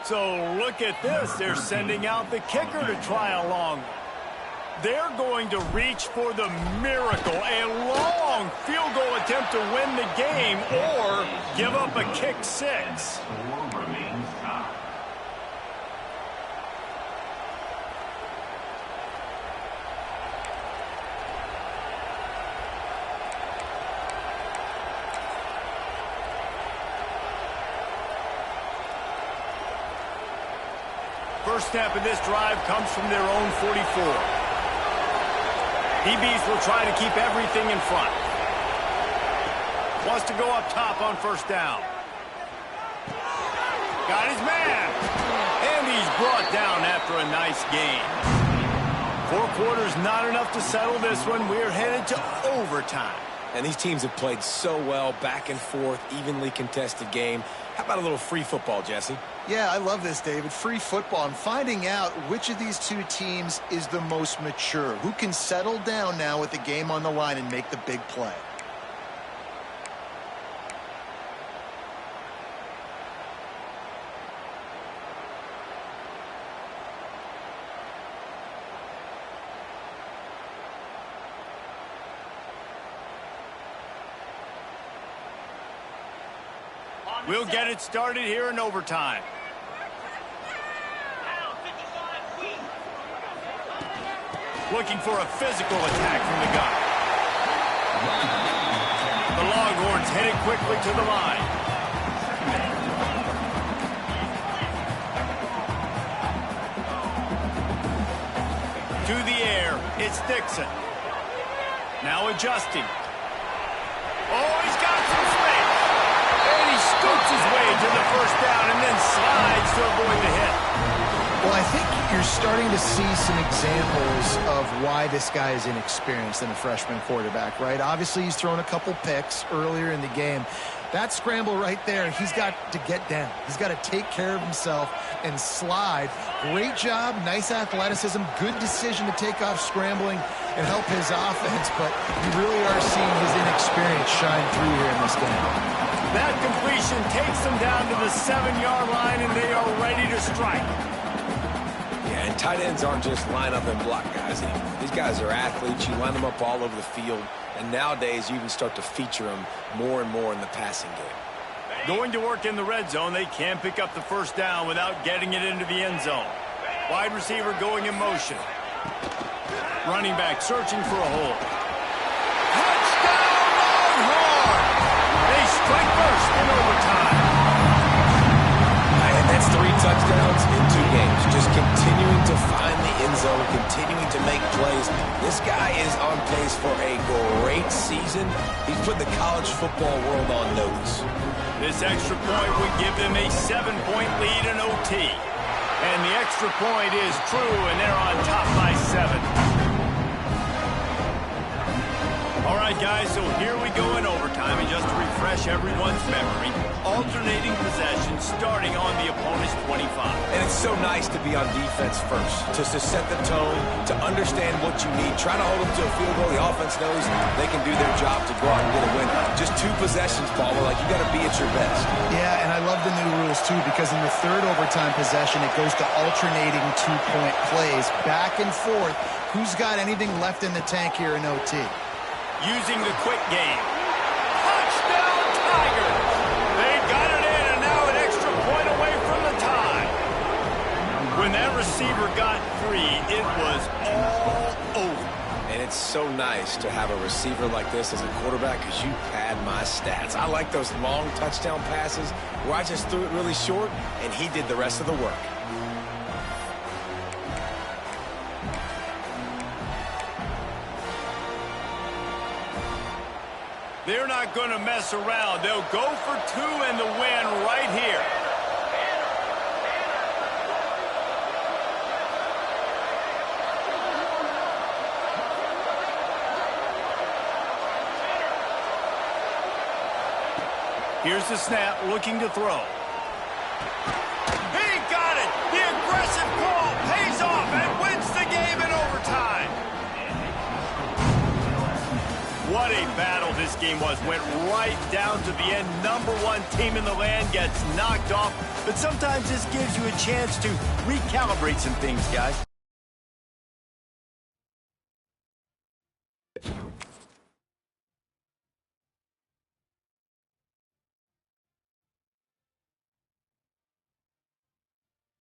So look at this. They're sending out the kicker to try a long one. They're going to reach for the miracle, a long field goal attempt to win the game or give up a kick six. Score remains tied. First snap of this drive comes from their own 44. DBs will try to keep everything in front. Wants to go up top on first down. Got his man. And he's brought down after a nice gain. 4 quarters not enough to settle this one. We're headed to overtime. And these teams have played so well, back and forth, evenly contested game. How about a little free football, Jesse? Yeah, I love this, David. Free football. I'm finding out which of these two teams is the most mature. Who can settle down now with the game on the line and make the big play? We'll get it started here in overtime. Looking for a physical attack from the gun. The Longhorns headed quickly to the line. To the air, it's Dixon. Now adjusting. Oh, he's got some space. And he scoots his way to the first down and then slides to avoid the hit. Well, I think you're starting to see some examples of why this guy is inexperienced in a freshman quarterback, right? Obviously, he's thrown a couple picks earlier in the game. That scramble right there, he's got to get down. He's got to take care of himself and slide. Great job, nice athleticism, good decision to take off scrambling and help his offense, but you really are seeing his inexperience shine through here in this game. That completion takes them down to the 7-yard line, and they are ready to strike. Yeah, and tight ends aren't just line up and block guys anymore. These guys are athletes. You line them up all over the field, and nowadays you even start to feature them more and more in the passing game. Going to work in the red zone, they can't pick up the first down without getting it into the end zone. Wide receiver going in motion. Running back searching for a hole. Touchdown, Longhorn! They strike first in overtime. And that's 3 touchdowns in 2 games. Just continuing to find the end zone, continuing to make plays. This guy is on pace for a great season. He's put the college football world on notice. This extra point would give them a 7-point lead in OT. And the extra point is true, and they're on top by 7. All right, guys, so here we go in overtime. And just to refresh everyone's memory, alternating possession starting on the opponent's 25. And it's so nice to be on defense first, just to set the tone, to understand what you need, try to hold them to a field goal. The offense knows they can do their job to go out and get a win. Just 2 possessions, Paul, like you got to be at your best. Yeah, and I love the new rules, too, because in the 3rd overtime possession, it goes to alternating 2-point plays, back and forth. Who's got anything left in the tank here in OT? Using the quick game. Touchdown, Tigers! They got it in, and now an extra point away from the tie. When that receiver got free, it was all over. And it's so nice to have a receiver like this as a quarterback because you pad my stats. I like those long touchdown passes where I just threw it really short, and he did the rest of the work. They're not going to mess around. They'll go for 2 and the win right here. Here's the snap, looking to throw. He got it! The aggressive call pays off and wins the game in overtime. What a battle this this game was. Went right down to the end. Number one team in the land gets knocked off. But sometimes this gives you a chance to recalibrate some things, guys.